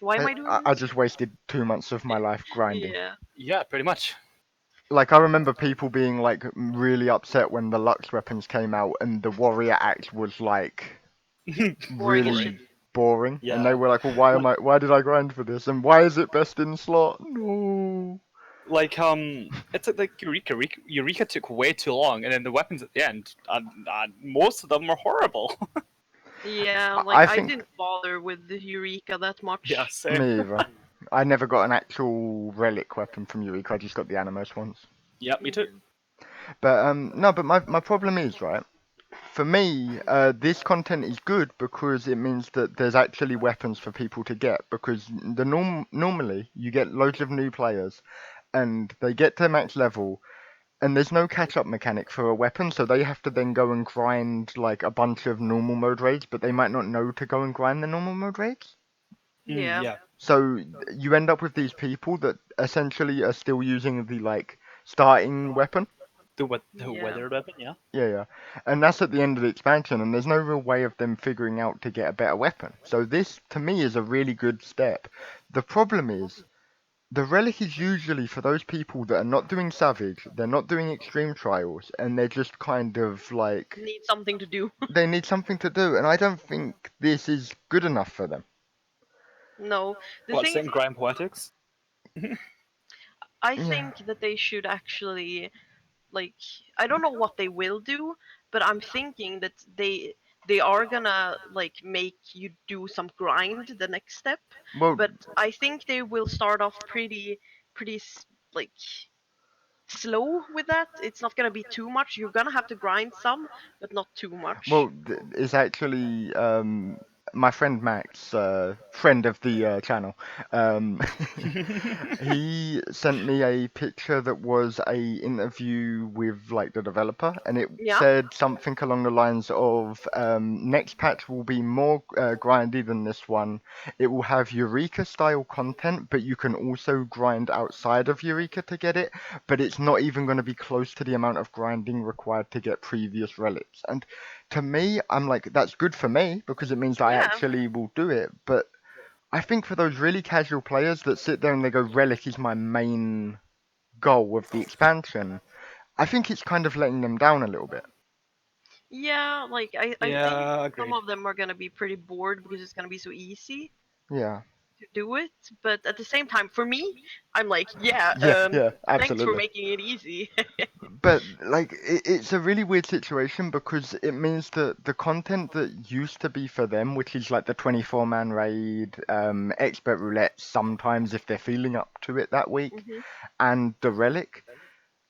Why am I, I doing I this? just wasted 2 months of my life grinding. Yeah. Yeah, pretty much. Like I remember people being like really upset when the Lux weapons came out and the warrior axe was like Boring as shit. really boring, and they Yeah. were like, "Well, why did I grind for this? And why is it best in slot? No." Like it's like Eureka. Eureka took way too long, and then the weapons at the end, most of them are horrible. Yeah, like I I think didn't bother with the Eureka that much. Yeah, same. me either. I never got an actual relic weapon from Eureka. I just got the Animus ones. Yeah, me too. But no, but my problem is right. For me, this content is good because it means that there's actually weapons for people to get. Because normally you get loads of new players, and they get to max level, and there's no catch-up mechanic for a weapon, so they have to then go and grind like a bunch of normal mode raids, but they might not know to go and grind the normal mode raids. Yeah. Yeah. So you end up with these people that essentially are still using the like starting weapon. The Yeah. weather weapon, yeah. Yeah. And that's at the end of the expansion, and there's no real way of them figuring out to get a better weapon. So this, to me, is a really good step. The problem is, the relic is usually for those people that are not doing Savage, they're not doing Extreme Trials, and they're just kind of like, Need something to do. they need something to do, and I don't think this is good enough for them. No. The What, thing same is, Grime Poetics? I Yeah. think that they should actually like I don't know what they will do, but I'm thinking that they are gonna like make you do some grind the next step. Well, But I think they will start off pretty like slow with that. It's not gonna be too much. You're gonna have to grind some, but not too much. it's actually my friend Max, friend of the channel. Um, he sent me a picture that was a interview with like the developer, and it Yeah. said something along the lines of next patch will be more grindy than this one. It will have Eureka style content, but you can also grind outside of Eureka to get it. But it's not even going to be close to the amount of grinding required to get previous relics. And to me, I'm like, that's good for me because it means that I Yeah. actually will do it. But I think for those really casual players that sit there and they go, Relic is my main goal of the expansion, I think it's kind of letting them down a little bit. Yeah, like I think Yeah, some agreed. of them are gonna be pretty bored because it's gonna be so easy Yeah. to do it. But at the same time, for me, I'm like, yeah, Yeah, thanks for absolutely. making it easy. But like, it's a really weird situation because it means that the content that used to be for them, which is like the 24-man raid, expert roulette, sometimes if they're feeling up to it that week, Hmm. and the relic,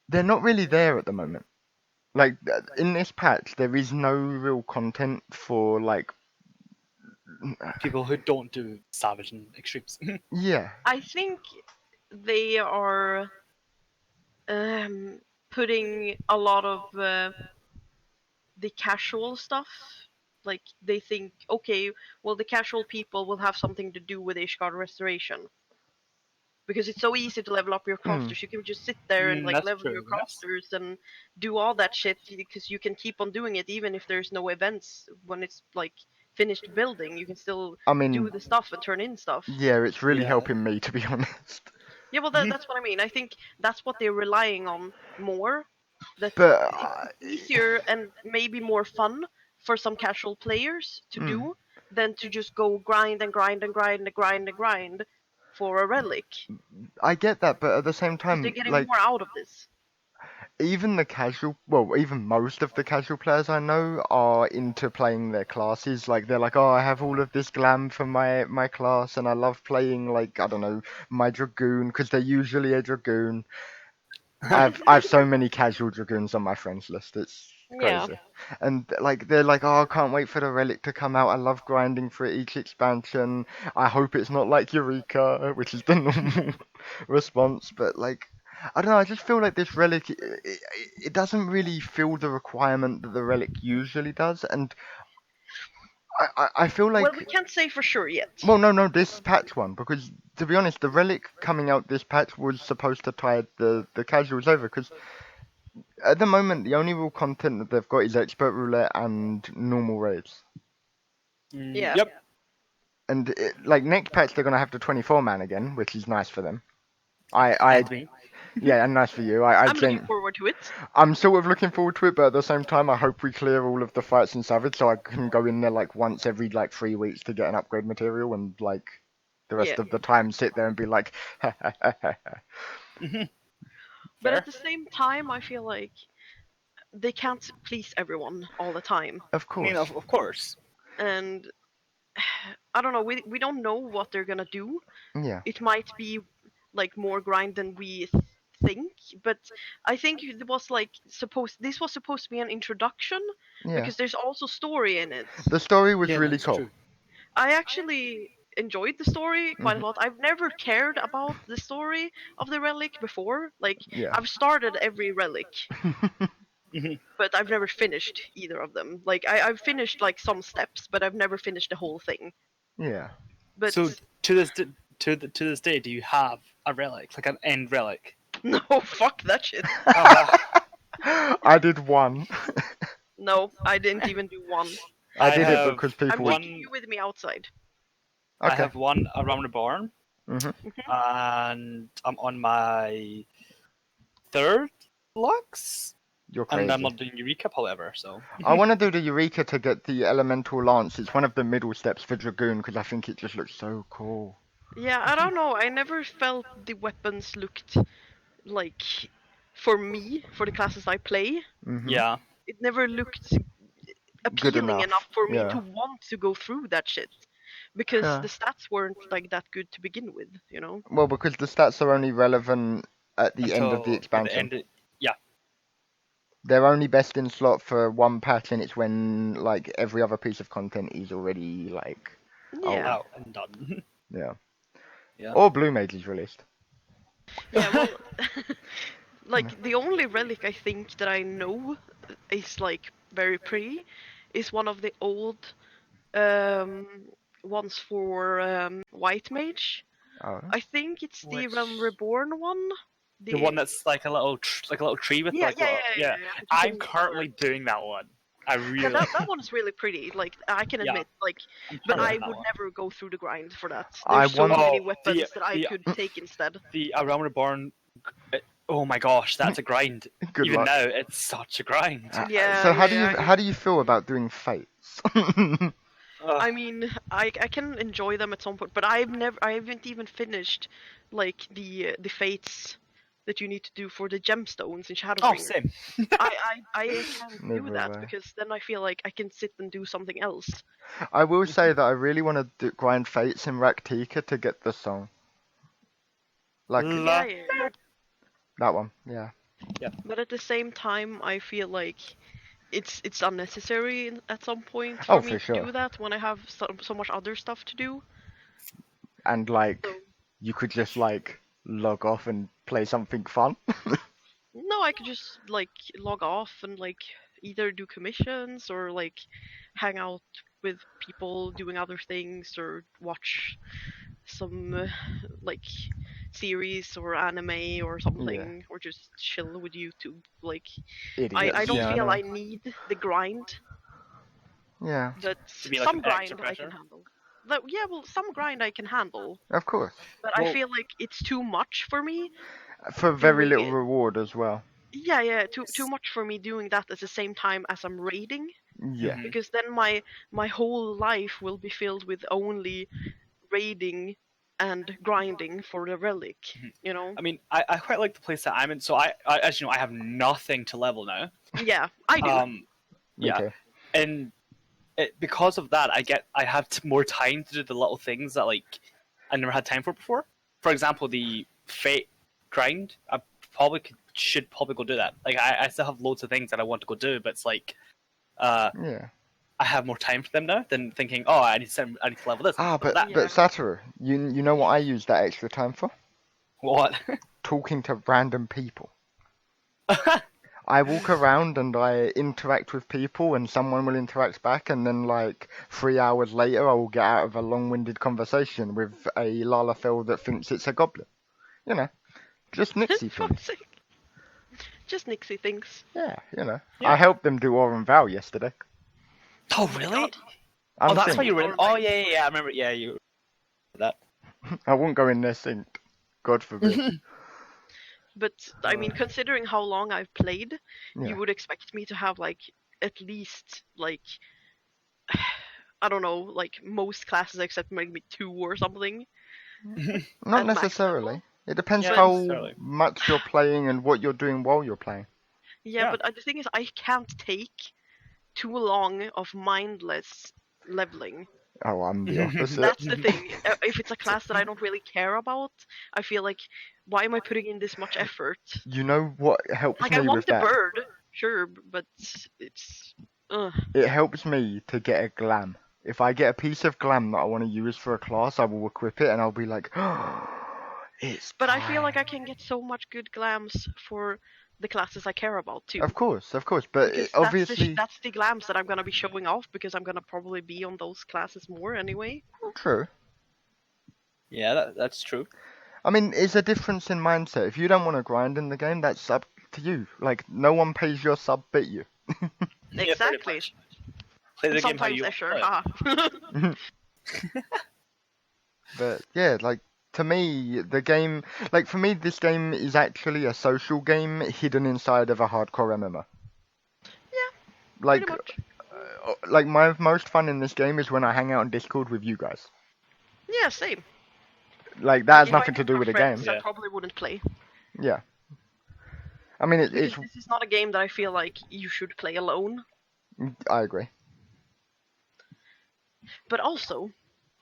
they're not really there at the moment. Like in this patch, there is no real content for like, People who don't do Savage and Extremes. yeah. I think they are um, putting a lot of the casual stuff. Like they think, okay, well, the casual people will have something to do with Ishgard Restoration because it's so easy to level up your Mm. crafters. You can just sit there and like That's level your true, yes. crafters and do all that shit because you can keep on doing it even if there's no events when it's like finished building. You can still I do mean, the stuff and turn in stuff. yeah, it's really Yeah. helping me to be honest. Yeah, well, that's what I mean. I think that's what they're relying on more. That But it's easier and maybe more fun for some casual players to mm, do than to just go grind and grind and grind and grind and grind for a relic I get that, but at the same because they're time, getting like more out of this. even the casual, well, even most of the casual players I know are into playing their classes. Like they're like, oh, I have all of this glam for my class, and I love playing like I don't know my dragoon because they're usually a dragoon. I've so many casual dragoons on my friends list. It's Yeah. Crazy. And like they're like, oh, I can't wait for the relic to come out. I love grinding for each expansion. I hope it's not like Eureka, which is the normal response. But like, I don't know. I just feel like this relic, it doesn't really fill the requirement that the relic usually does. And I feel Well, we like, can't say for sure yet. well, no, this patch one, because to be honest, the relic coming out this patch was supposed to tide the casuals over. Because at the moment, the only real content that they've got is expert roulette and normal raids. Yeah. Yep. And like next patch, they're gonna have the 24-man again, which is nice for them. I And me. yeah, and nice for you. I'm looking forward to it. I'm sort of looking forward to it, but at the same time, I hope we clear all of the fights in Savage, so I can go in there like once every like 3 weeks to get an upgrade material, and like the rest Yeah. of the time sit there and be like, But Fair. at the same time, I feel like they can't please everyone all the time. of I mean, course, of course. And I don't know, we don't know what they're gonna do. yeah, It might be like more grind than we think, but I think it was like this was supposed to be an introduction yeah. because there's also story in it. The story was Yeah, really that's cool. true. I actually enjoyed the story quite Mhm. a lot. I've never cared about the story of the relic before. Like Yeah. I've started every relic, Mhm. but I've never finished either of them. Like I've finished like some steps, but I've never finished the whole thing. yeah. But So to this to this day, do you have a relic, like an end relic? no, fuck that shit. Oh, I did one. No, I didn't even do one. I I did it have because I'm people. one. taking you with me outside. I Okay. have one around the barn, Mhm. and I'm on my third Lux, You're and I'm crazy. not doing Eureka, however. So I want to do the Eureka to get the Elemental Lance. It's one of the middle steps for Dragoon because I think it just looks so cool. Yeah, I don't know. I never felt the weapons looked like for me, for the classes I play. Mhm. yeah. It never looked Good appealing enough for me Yeah. to want to go through that shit because Yeah. the stats weren't like that good to begin with, you know. Well, because the stats are only relevant at the end of the Until at the expansion. end, yeah. They're only best in slot for one patch, and it's when like every other piece of content is already like Yeah. Out and done. yeah. Yeah. Or Blue Mage is released. Yeah, well, like the only relic I think that I know is like very pretty is one of the old um ones for White Mage. Oh. I think it's the Which- Realm Reborn one. The one that's like a little tree with yeah, like yeah, little, yeah, yeah, yeah. yeah. I'm currently doing that one. I Yeah, really. that one is really pretty. Like I can Yeah. admit, like, I'm but currently I doing that would one. never go through the grind for that. I There's so want- many Oh, weapons that I could take instead. The Realm Reborn. Oh my gosh, that's a grind. Good Even luck. now, it's such a grind. Yeah, So how yeah, how do you feel about doing fates? I mean, I can enjoy them at some point, but I haven't even finished like the fates that you need to do for the gemstones in Oh, Shadowbringer. same. I can't do Neither that have I. because then I feel like I can sit and do something else. I will say that I really want to grind fates in Raktika to get the song. Like La- Yeah. that one, yeah. But at the same time, I feel like it's unnecessary at some point Oh, for me for to sure. do that when I have so much other stuff to do. And like So you could just like log off and play something fun. no, I could just like log off and like either do commissions or like hang out with people doing other things or watch some like series or anime or something or just chill with YouTube. Like Idiots. I don't yeah, feel know. I need the grind, Yeah, but To be like some an grind extra I can pressure? handle. Yeah, well, some grind I can handle, of course. but I Well- feel like it's too much for me. For very Doing little it. reward as well. Yeah, too much for me doing that at the same time as I'm raiding, Yeah. Mhm. because then my whole life will be filled with only raiding and grinding for the relic. You know? I mean, I quite like the place that I'm in. So as you know, I have nothing to level now. Yeah, I do. Yeah, Okay. and because of that, I have more time to do the little things that like I never had time for before. For example, the fate grind. should probably go do that. Like I still have loads of things that I want to go do, but it's like Yeah. I have more time for them now than thinking, oh, I need to level this. Ah, level but that. Satoru, you know what I use that extra time for? What? Talking to random people. I walk around and I interact with people, and someone will interact back, and then like 3 hours later, I will get out of a long-winded conversation with a Lalafell that thinks it's a goblin. You know, just nixie For things. fuck's sake. Just Nixie things. Yeah, you know. Yeah. I helped them do Or and Val yesterday. Oh, really? God. Oh, that's Unsynced. why you were in. Oh, yeah. I remember. Yeah, you. That. I won't go in there synced. God forbid. But I mean, considering how long I've played, Yeah. you would expect me to have like at least like I don't know, like most classes except maybe 2 or something. Not At max necessarily. level. It depends Yeah, how necessarily. much you're playing and what you're doing while you're playing. Yeah, Yeah. but the thing is, I can't take too long of mindless leveling. Oh, I'm the opposite. That's the thing. If it's a class that I don't really care about, I feel like, why am I putting in this much effort? You know what helps Like, me I with want the that? bird, sure, but it's. It helps me to get a glam. If I get a piece of glam that I want to use for a class, I will equip it and I'll be like, oh, it's But I feel like I time. can get so much good glams for the classes I care about too. Of course, but Because obviously, that's the glams that I'm gonna be showing off because I'm gonna probably be on those classes more anyway. true. Yeah, that's true. I mean, it's a difference in mindset. If you don't want to grind in the game, that's up to you. Like, no one pays your sub but you. Yeah, pretty Exactly. much. Play the And game how sometimes you Escher, want to play it. haha. But yeah, like to me, the game, like for me, this game is actually a social game hidden inside of a hardcore MMO. Yeah, Like, pretty much. like my most fun in this game is when I hang out on Discord with you guys. Yeah, same. Like that has If I nothing to didn't do have with the friends, game. I Yeah. probably wouldn't play. Yeah. I mean, it's. Because this is not a game that I feel like you should play alone. I agree. But also,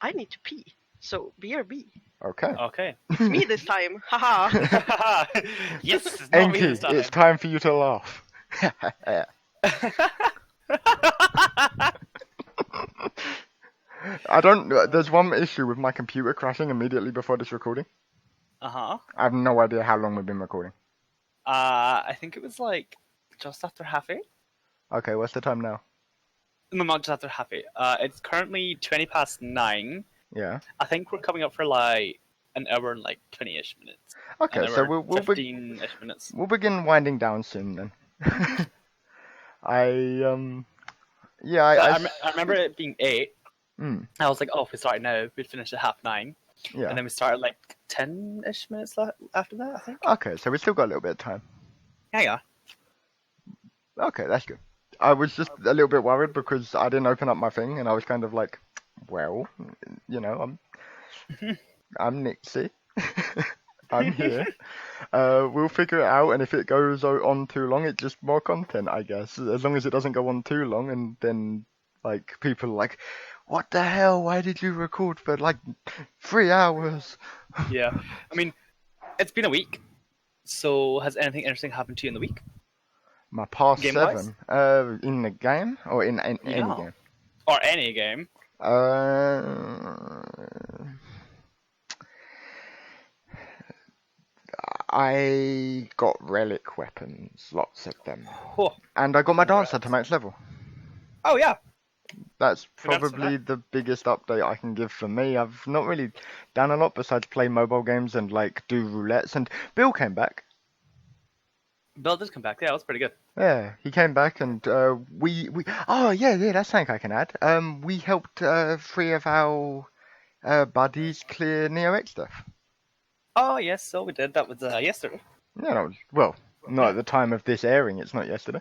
I need to pee. So BRB. Okay. Okay. It's me this time. Haha. Yes, it's not me Enki, this time. it's time for you to laugh. I don't. There's one issue with my computer crashing immediately before this recording. Uh-huh. I have no idea how long we've been recording. I think it was like just after 8:30. Okay, what's the time now? No, not just after 8:30. It's currently 9:20. Yeah. I think we're coming up for like an hour and like 20-ish minutes. Okay, An so hour, we'll 15-ish minutes. we'll begin winding down soon then. Yeah, I remember it being 8. Mm, I was like, oh, if we start now, we'd finish at 9:30. yeah. And then we started like 10-ish minutes after that, I think. Okay, so we still got a little bit of time. Yeah. Okay, that's good. I was just a little bit worried because I didn't open up my thing, and I was kind of like, well, you know, I'm Nixie. I'm here. We'll figure it out, and if it goes on too long, it's just more content, I guess. As long as it doesn't go on too long, and then like people are like, what the hell? Why did you record for like 3 hours? Yeah. I mean, it's been a week. So has anything interesting happened to you in the week? My past Game-wise? 7, in the game or in any Yeah. game? Or any game? I got relic weapons, lots of them, Oh, and I got my dancer to max level. oh yeah. That's Congrats on probably the biggest update I can give for me. I've not really done a lot besides play mobile games and like do roulettes. And Bill came back. Bill did come back. Yeah, that was pretty good. Yeah, he came back, and we oh yeah, that's something I can add. We helped 3 of our buddies clear Neo X stuff. Oh yes, so we did. That was yesterday. Yeah, that was, well, not at the time of this airing. It's not yesterday.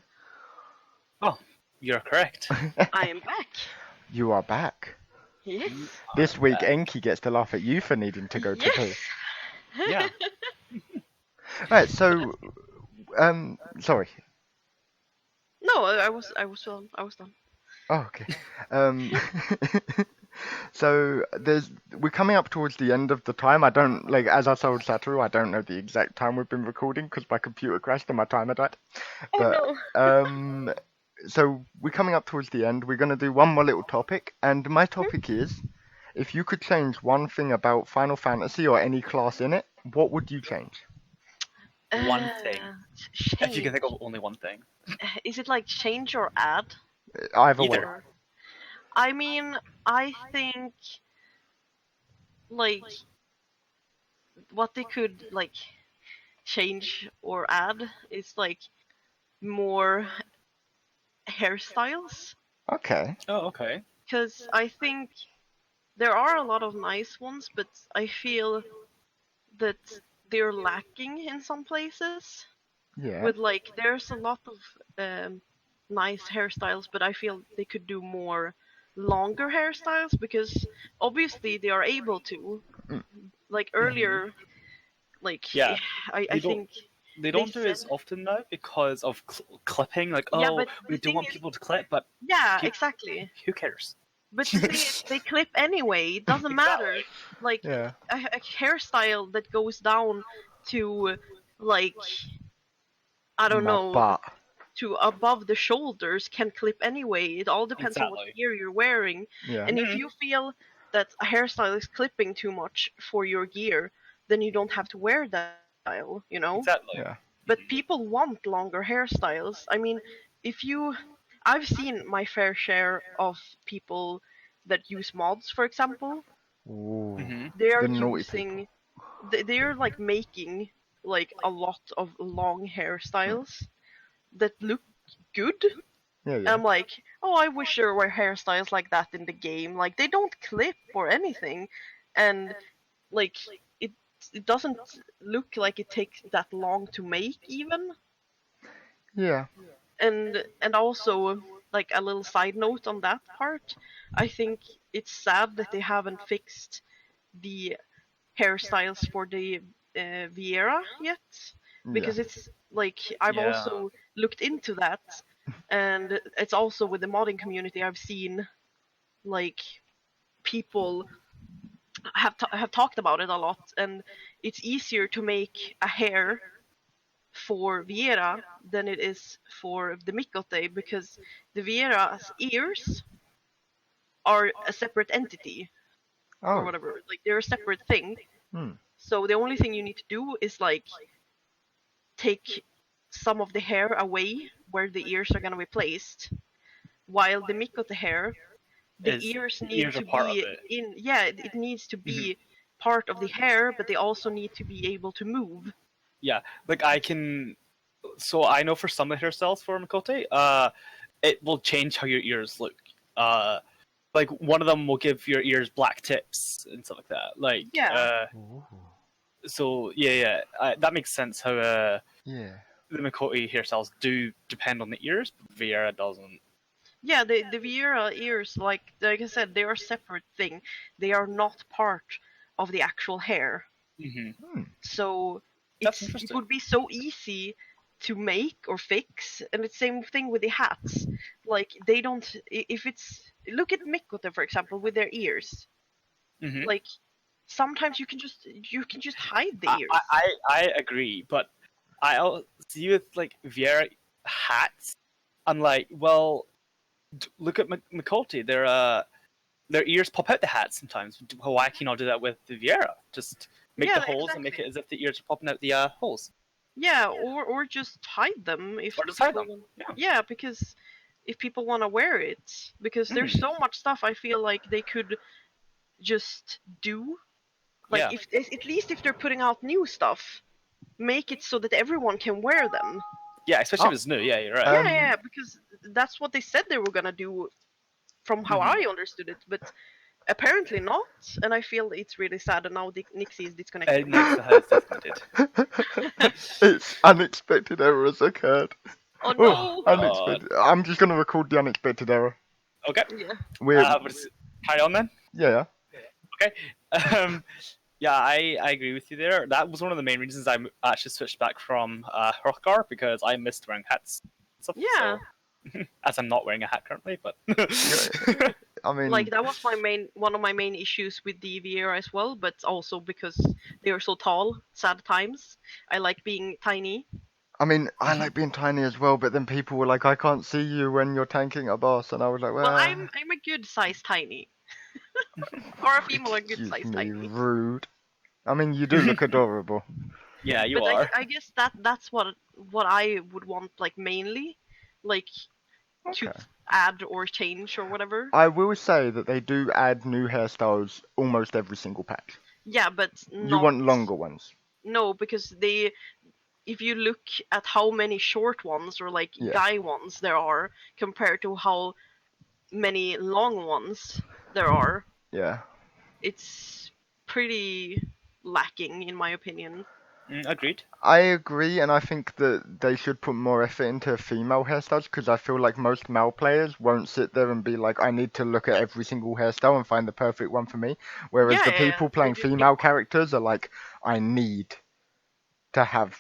Oh, you're correct. I am back. You are back. Yes. This week, Enki gets to laugh at you for needing to go to pee. Yes. Yeah. Right, so, sorry. No, I was done. I was done. Oh, okay. So we're coming up towards the end of the time. I don't like as I told Satoru, I don't know the exact time we've been recording because my computer crashed and my timer died. Oh But no. so we're coming up towards the end. We're gonna do one more little topic, and my topic is, if you could change one thing about Final Fantasy or any class in it, what would you change? One thing. If you can Change. think of only one thing. Is it like change or add? Either way. Either. I mean, I think like what they could like change or add is like more hairstyles, Okay. Oh, okay. because I think there are a lot of nice ones, but I feel that they're lacking in some places. Yeah. With like, there's a lot of nice hairstyles, but I feel they could do more longer hairstyles because obviously they are able to. Mm. Like earlier, like Yeah, I they don't- think They don't do it as said- often now because of clipping. Like, Yeah, oh, but we the don't thing want is- people to clip, but yeah, Pe- exactly. who cares? But the thing is, they clip anyway. It doesn't matter. Like Yeah. a hairstyle that goes down to like I don't My know butt. to above the shoulders can clip anyway. It all depends on what Exactly. gear you're wearing. Yeah. And if you feel that a hairstyle is clipping too much for your gear, then you don't have to wear that style, you know? Exactly. Yeah. But people want longer hairstyles. I mean, I've seen my fair share of people that use mods, for example. Ooh. They are The naughty using, they're like making like a lot of long hairstyles that look good. Yeah. And Yeah. I'm like, oh, I wish there were hairstyles like that in the game. Like they don't clip or anything, and like it doesn't look like it takes that long to make even. Yeah. And also like a little side note on that part, I think it's sad that they haven't fixed the hairstyles for the Viera yet, because it's like I've Yeah. also looked into that, and it's also with the modding community I've seen like people have talked about it a lot, and it's easier to make a hair for Viera than it is for the Mikote, because the Viera's ears are a separate entity or Oh. whatever. Like they're a separate thing. Hmm. So the only thing you need to do is like take some of the hair away where the ears are gonna be placed, while the Mikote hair, the Is- ears need ears to are part be of it. in. Yeah, it needs to be part of the hair, but they also need to be able to move. Yeah, like I can. So I know for some of the hairstyles for Mikote, it will change how your ears look. Like one of them will give your ears black tips and stuff like that. Like, Yeah. Ooh. So yeah, that makes sense. How Yeah. the Mikote hairstyles do depend on the ears, but Viera doesn't. Yeah, the Viera ears, like I said, they are a separate thing. They are not part of the actual hair. Mm-hmm. So That's it interesting. would be so easy to make or fix, and it's same thing with the hats. Like they don't. If it's look at Mikote for example with their ears. Mm-hmm. Like sometimes you can just hide the ears. I agree, but I see with like Viera hats. I'm like, well, look at Mikote. Their ears pop out the hat sometimes. Why can you not do that with the Viera? Just make Yeah, the holes and make exactly. it as if the ears are popping out the holes. Yeah, or just hide them if Or just hide people them, want- yeah. Yeah, because if people want to wear it, because there's so much stuff I feel like they could just do. Like Yeah. if at least if they're putting out new stuff, make it so that everyone can wear them. Yeah, especially Oh. if it's new. Yeah, you're right. Yeah, because that's what they said they were gonna do, from how I understood it. But apparently not, and I feel it's really sad. And now Nixie is disconnected. Next to has disconnected. It's unexpected errors occurred. Oh Oh, no! unexpected. I'm just gonna record the unexpected error. Okay. Yeah. We're Carry on then. yeah. Okay. Yeah, I agree with you there. That was one of the main reasons I actually switched back from Hrothgar, because I missed wearing hats. And stuff, Yeah. so- as I'm not wearing a hat currently, but I mean, Like that was one of my main issues with the EV era as well, but also because they are so tall. Sad times. I like being tiny. I like being tiny as well, but then people were like, I can't see you when you're tanking a boss, and I was like, Well, well, I'm a good size tiny. Or a female, a good excuse size me, tiny. rude. I mean, you do look adorable. Yeah, you But are. I guess that's what I would want, like mainly, like to Okay. add or change or whatever. I will say that they do add new hairstyles almost every single patch. Yeah, but You not. want longer ones. No, because they, if you look at how many short ones or like Yeah. guy ones there are compared to how many long ones there are, Yeah. it's pretty lacking in my opinion. Agreed. I agree, and I think that they should put more effort into female hairstyles because I feel like most male players won't sit there and be like, I need to look at every single hairstyle and find the perfect one for me. Whereas Yeah, the yeah, yeah. people They playing just pick female one, characters are like, I need to have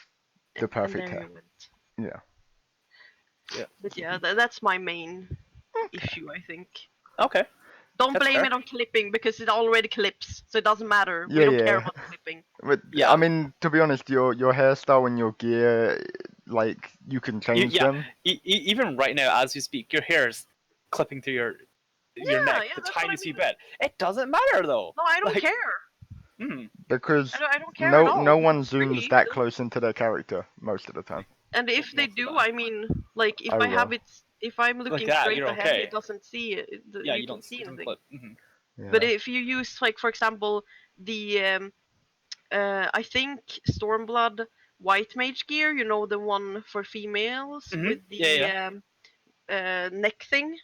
the and perfect there hair. you went. Yeah. Yeah. But yeah, that's my main Okay. issue, I think. Okay. Don't That's blame fair. it on clipping because it already clips, so it doesn't matter. We Yeah, don't care yeah. about the clipping. But Yeah. I mean, to be honest, your hairstyle and your gear, like you can change Yeah. them. Even right now, as we speak, your hair is clipping through your Yeah, neck yeah, the that's what I tiniest wee mean. bit. It doesn't matter though. No, I don't Like, care. mm, Because I don't care at no all. one It's zooms pretty. that close into their character most of the time. And if they most of the do, time. I mean, like if Oh I have well. it, if I'm Like looking that, straight you're ahead, okay. it doesn't see it. Yeah, You you can don't see it doesn't anything. clip. But Yeah. if you use, like, for example, the I think Stormblood White Mage gear, you know, the one for females with Yeah, the yeah. neck thing.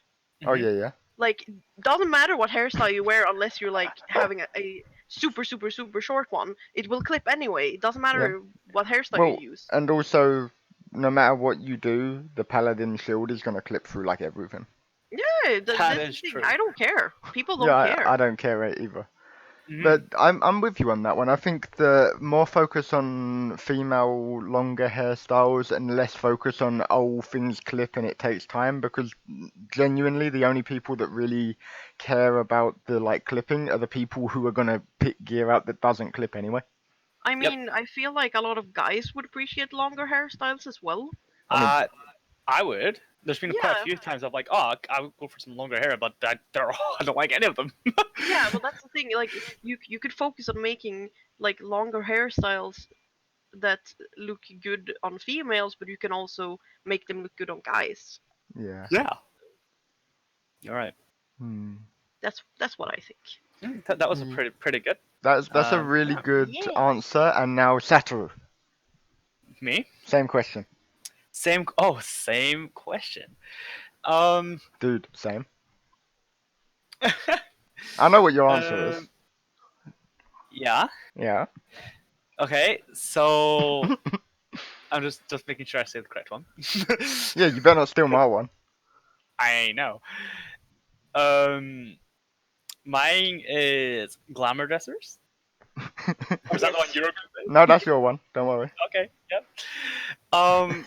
Oh Mhm. yeah, yeah. Like, doesn't matter what hairstyle you wear unless you're like having a super super super short one. It will clip anyway. It doesn't Yeah. matter what hairstyle Well, you use. and also, no matter what you do, the paladin shield is gonna clip through like everything. Yeah, That that's the is thing. true. I don't care. People Yeah, don't care. I don't care either. But Mhm. I'm with you on that one. I think the more focus on female longer hairstyles and less focus on things clip and it takes time because genuinely the only people that really care about the like clipping are the people who are gonna pick gear out that doesn't clip anyway. I Yep. mean, I feel like a lot of guys would appreciate longer hairstyles as well. I mean, I would. There's been quite a Yeah, few times of like, oh, I would go for some longer hair, but I don't like any of them. yeah, but that's the thing. Like, you could focus on making like longer hairstyles that look good on females, but you can also make them look good on guys. yeah. Yeah. All right. Hmm. That's what I think. That was a Mm. pretty good. That's a Um, really good Yeah. answer. And now Satoru, Me? same question, Same question. Um, dude. Same. I know what your answer is. um, yeah. Yeah. Okay. So I'm just making sure I say the correct one. Yeah, you better not steal my one. I know. Um, mine is glamour dressers. Or is that the one Yes. you were going to say? No, that's your one. Don't worry. Okay. Yep. Um,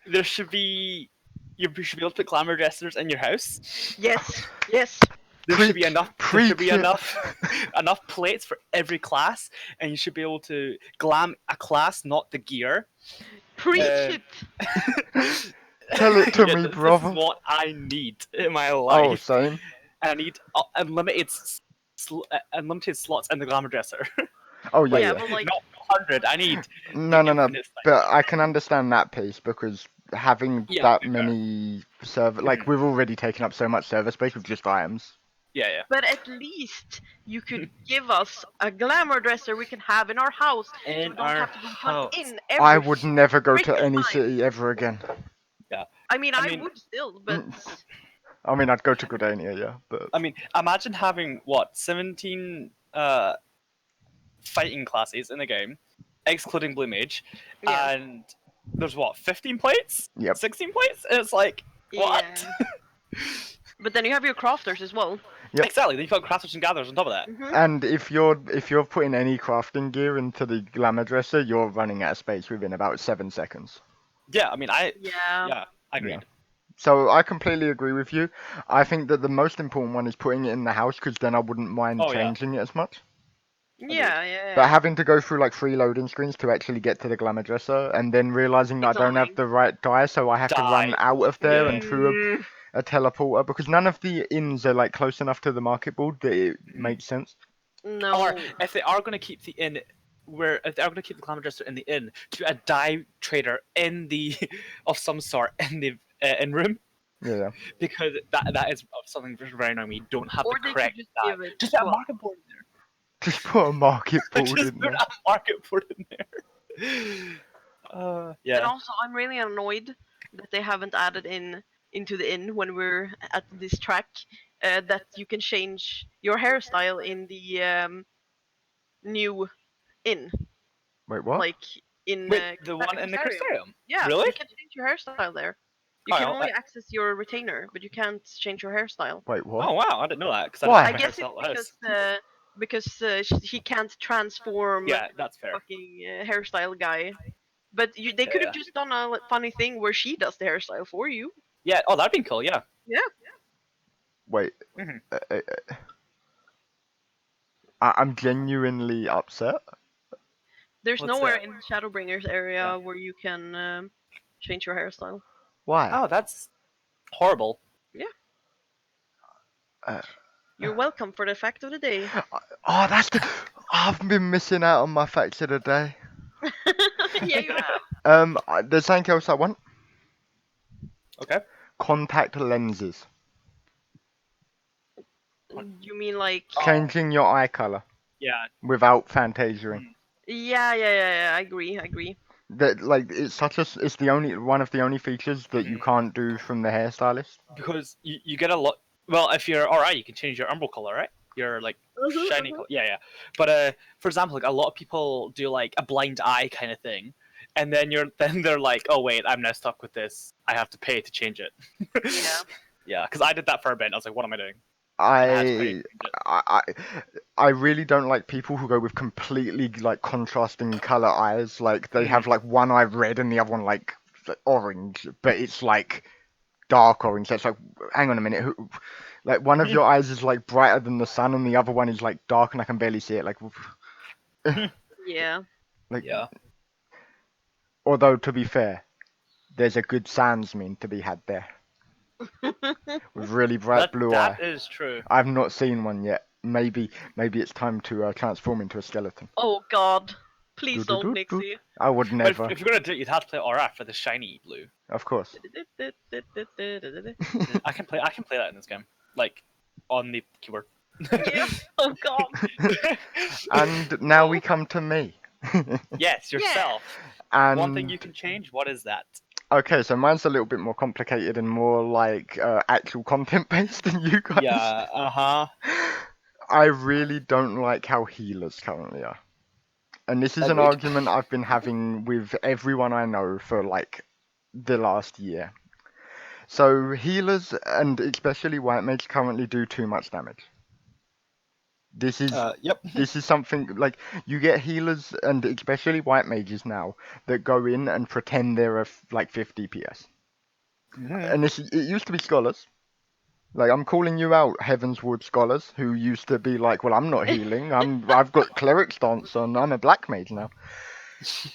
there should be you should be able to put glamour dressers in your house. Yes. Yes. There should be Preach, enough. There should be preach it. enough plates for every class, and you should be able to glam a class, not the gear. Preach Uh, it. Tell it to Yeah, me, this brother. is what I need in my Oh, life. same. And I need unlimited slots in the glamour dresser. Oh yeah, Yeah, yeah. but like, Not 100. I need No, no, no. infinite. But I can understand that piece because having Yeah, that to be fair. many server, like we've already taken up so much server space with just items. Yeah. but at least you could give us a glamour dresser we can have in our house, so we In don't our have to go hunt house. in every. I would never go to freaking any time. city ever again. I mean, I I mean- would still, but I mean, I'd go to Gordania, yeah, but I mean, imagine having 17 fighting classes in the game, excluding Blue Mage, yeah. and there's 15 plates? Yep. 16 plates? And it's like, what? Yeah. But then you have your crafters as well. Yep. Exactly, then you've got crafters and gatherers on top of that. Mhm. and if you're putting any crafting gear into the glamour dresser, you're running out of space within about 7 seconds. Yeah, I mean, Yeah. I agreed. Yeah. So I completely agree with you. I think that the most important one is putting it in the house because then I wouldn't mind Oh, yeah. changing it as much. Yeah, yeah, But yeah. having to go through like 3 loading screens to actually get to the glamour dresser, and then realizing that I It's don't have annoying. the right die, so I have to run Die. out of there and through Mm. a teleporter because none of the inns are like close enough to the market board that it makes sense. No. Or if they are going to keep the inn, if they are going to keep the glamour dresser in the inn, to a die trader in the of some sort in the inn room, Yeah. because that is something very annoying. You don't have Or the they could correct just die. give it Just put a to market board in Just put a market there. board Just in put there. a market board in there. And Yeah. also, I'm really annoyed that they haven't added into the inn when we're at this track that you can change your hairstyle in the new inn, Wait, what? like in Wait, the one in the Crystarium. Crystarium? Yeah, Really? you can change your hairstyle there. You Oh, can well, only access your retainer, but you can't change your hairstyle. Wait, what? oh wow, I didn't know that because I Why? just I my guess it's hairstyle was. because he can't transform Yeah, that's fair. fucking hairstyle guy. But they could have Yeah. just done a funny thing where she does the hairstyle for you. Yeah. Oh, that'd been cool. Yeah. Yeah. Wait. Mhm. I'm genuinely upset. There's What's nowhere that? in Shadowbringers area Yeah. where you can change your hairstyle. Why? Oh, that's horrible. Uh, You're welcome for the fact of the day. oh, that's the. I've been missing out on my facts of the day. Yeah, you have. There's something else I want. Okay. Contact lenses. You mean like? Oh. Changing your eye color Yeah. without fantasiering. Yeah. I agree. That like it's the only one of the only features that you Mhm. can't do from the hairstylist. Because you get a lot. Well, if you're alright, you can change your umbral color, right? Your like shiny color. Yeah, yeah. But for example, like a lot of people do like a blind eye kind of thing, and then they're like, oh wait, I'm now stuck with this. I have to pay to change it. Yeah. Yeah, because I did that for a bit. And I was like, what am I doing? And I had to pay to I, change it. I I really don't like people who go with completely like contrasting color eyes. Like they have like one eye red and the other one like orange, but it's like dark orange. So it's like, hang on a minute, like one of your eyes is like brighter than the sun and the other one is like dark and I can barely see it. Like, Yeah. like. Yeah. Although to be fair, there's a good sans meme to be had there with really bright blue eye. That is true. I've not seen one yet. Maybe it's time to transform into a skeleton. Oh God. Please don't, Do-do-do-do. Nixie. I would But never. if you're gonna do it, you'd have to play RF for the shiny blue. Of course. I can play that in this game, like on the keyboard. Yeah. Oh God. And now we come to me. Yes, yourself. One thing And you can change. What is that? okay, so mine's a little bit more complicated and more like actual content based than you guys. Yeah. Uh-huh. I really don't like how healers currently are. And this is an Agreed. argument I've been having with everyone I know for like the last year. So healers and especially white mage currently do too much damage. This is Yep. this is something like you get healers and especially white mages now that go in and pretend they're like 50 PS. And it used to be scholars. Like I'm calling you out, Heavensward scholars, who used to be like, well, I'm not healing. I've got cleric stance on. I'm a black mage now.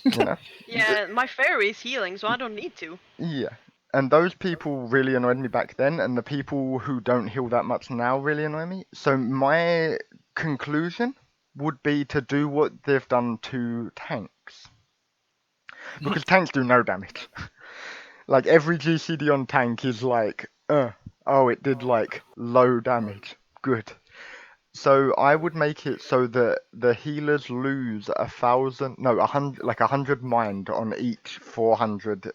You know? Yeah, my fairy is healing, so I don't need to. Yeah. And those people really annoyed me back then, and the people who don't heal that much now really annoy me. So my conclusion would be to do what they've done to tanks. Because tanks do no damage. Like every GCD on tank is like, oh, it did like low damage. Good. So I would make it so that the healers lose 100 mind on each 400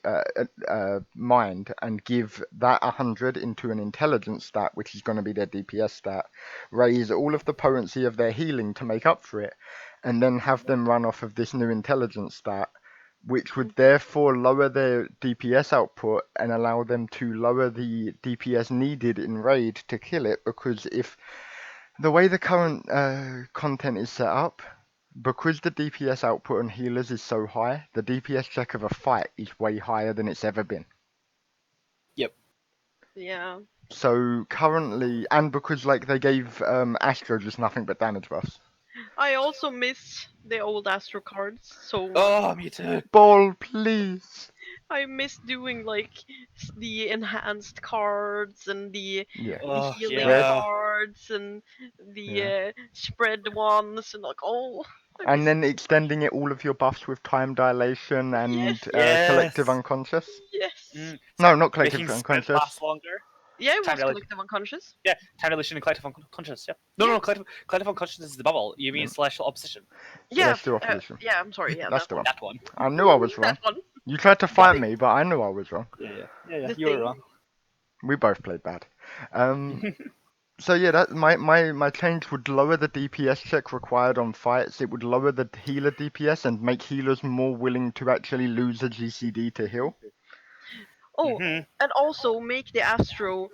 mind, and give that 100 into an intelligence stat, which is going to be their DPS stat. Raise all of the potency of their healing to make up for it, and then have them run off of this new intelligence stat, which would therefore lower their DPS output and allow them to lower the DPS needed in raid to kill it. Because if the way the current content is set up, because the DPS output on healers is so high, the DPS check of a fight is way higher than it's ever been. Yep. Yeah. So currently, and because like they gave Astro just nothing but damage buffs. I also miss the old Astro cards so much. Oh, me too. Ball, please. I miss doing like the enhanced cards and the Yeah. Oh, healing Red. yeah. cards and the Yeah. spread ones and like I And miss then it. extending it all of your buffs with time dilation and Yes, collective Yes. unconscious. yes. Mm. No, not Making collective sprint unconscious. last longer. Yeah, it Time was dilation. collective unconscious. Yeah, time dilation and collective unconscious. Yeah. No, Yeah. no, collective unconscious is the bubble. You mean Mm. celestial opposition? Yeah, Celestial opposition. yeah. I'm sorry. Yeah, That's that the one. one. That one. I knew I was That wrong. one. You tried to The fight thing. me, but I knew I was wrong. Yeah. The You were thing. wrong. We both played bad. So yeah, that my change would lower the DPS check required on fights. It would lower the healer DPS and make healers more willing to actually lose a GCD to heal. Oh, hmm and also make the Astro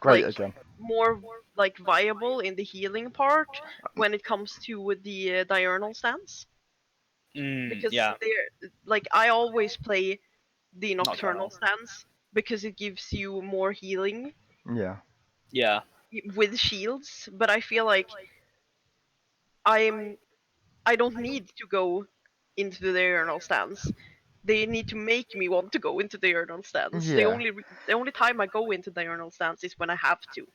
Great like again. more like viable in the healing part when it comes to the diurnal stance, because yeah. they're like I always play the nocturnal Nocturnal. stance because it gives you more healing Yeah. Yeah. with shields, but I feel like I'm I don't need to go into the diurnal stance. They need to make me want to go into the diurnal stance. The Yeah. only time I go into diurnal stance is when I have to.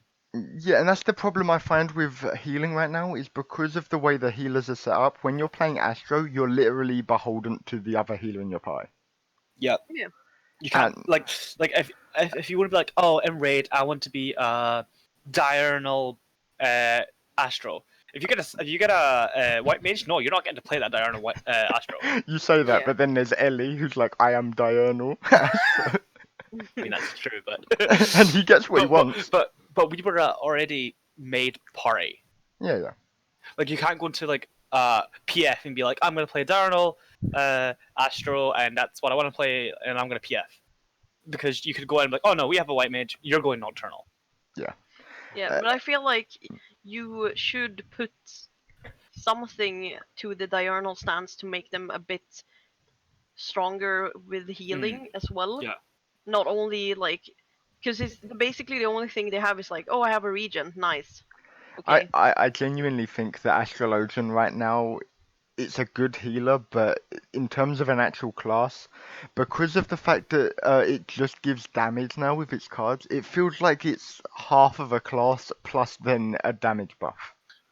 Yeah, and that's the problem I find with healing right now is because of the way the healers are set up. When you're playing Astro, you're literally beholden to the other healer in your party. Yeah. Yeah. You can't And like if you want to be like, oh, in raid, I want to be diurnal astro. If you get a white mage, no, you're not getting to play that diurnal white astro. you say that, Yeah. but then there's Ellie who's like, I am diurnal. Astro. I mean that's true, but And he gets what he but but wants. but we were already made party. Yeah, yeah. Like you can't go into like PF and be like, I'm gonna play diurnal astro, and that's what I want to play, and I'm gonna PF. Because you could go in and be like, oh no, we have a white mage, you're going nocturnal. Yeah. Yeah, Uh, but I feel like you should put something to the diurnal stance to make them a bit stronger with healing as well. Yeah. Not only like because it's basically the only thing they have is like, oh, I have a regen, nice. Okay. I genuinely think that Astrologian right now it's a good healer, but in terms of an actual class, because of the fact that it just gives damage now with its cards, it feels like it's half of a class plus then a damage buff.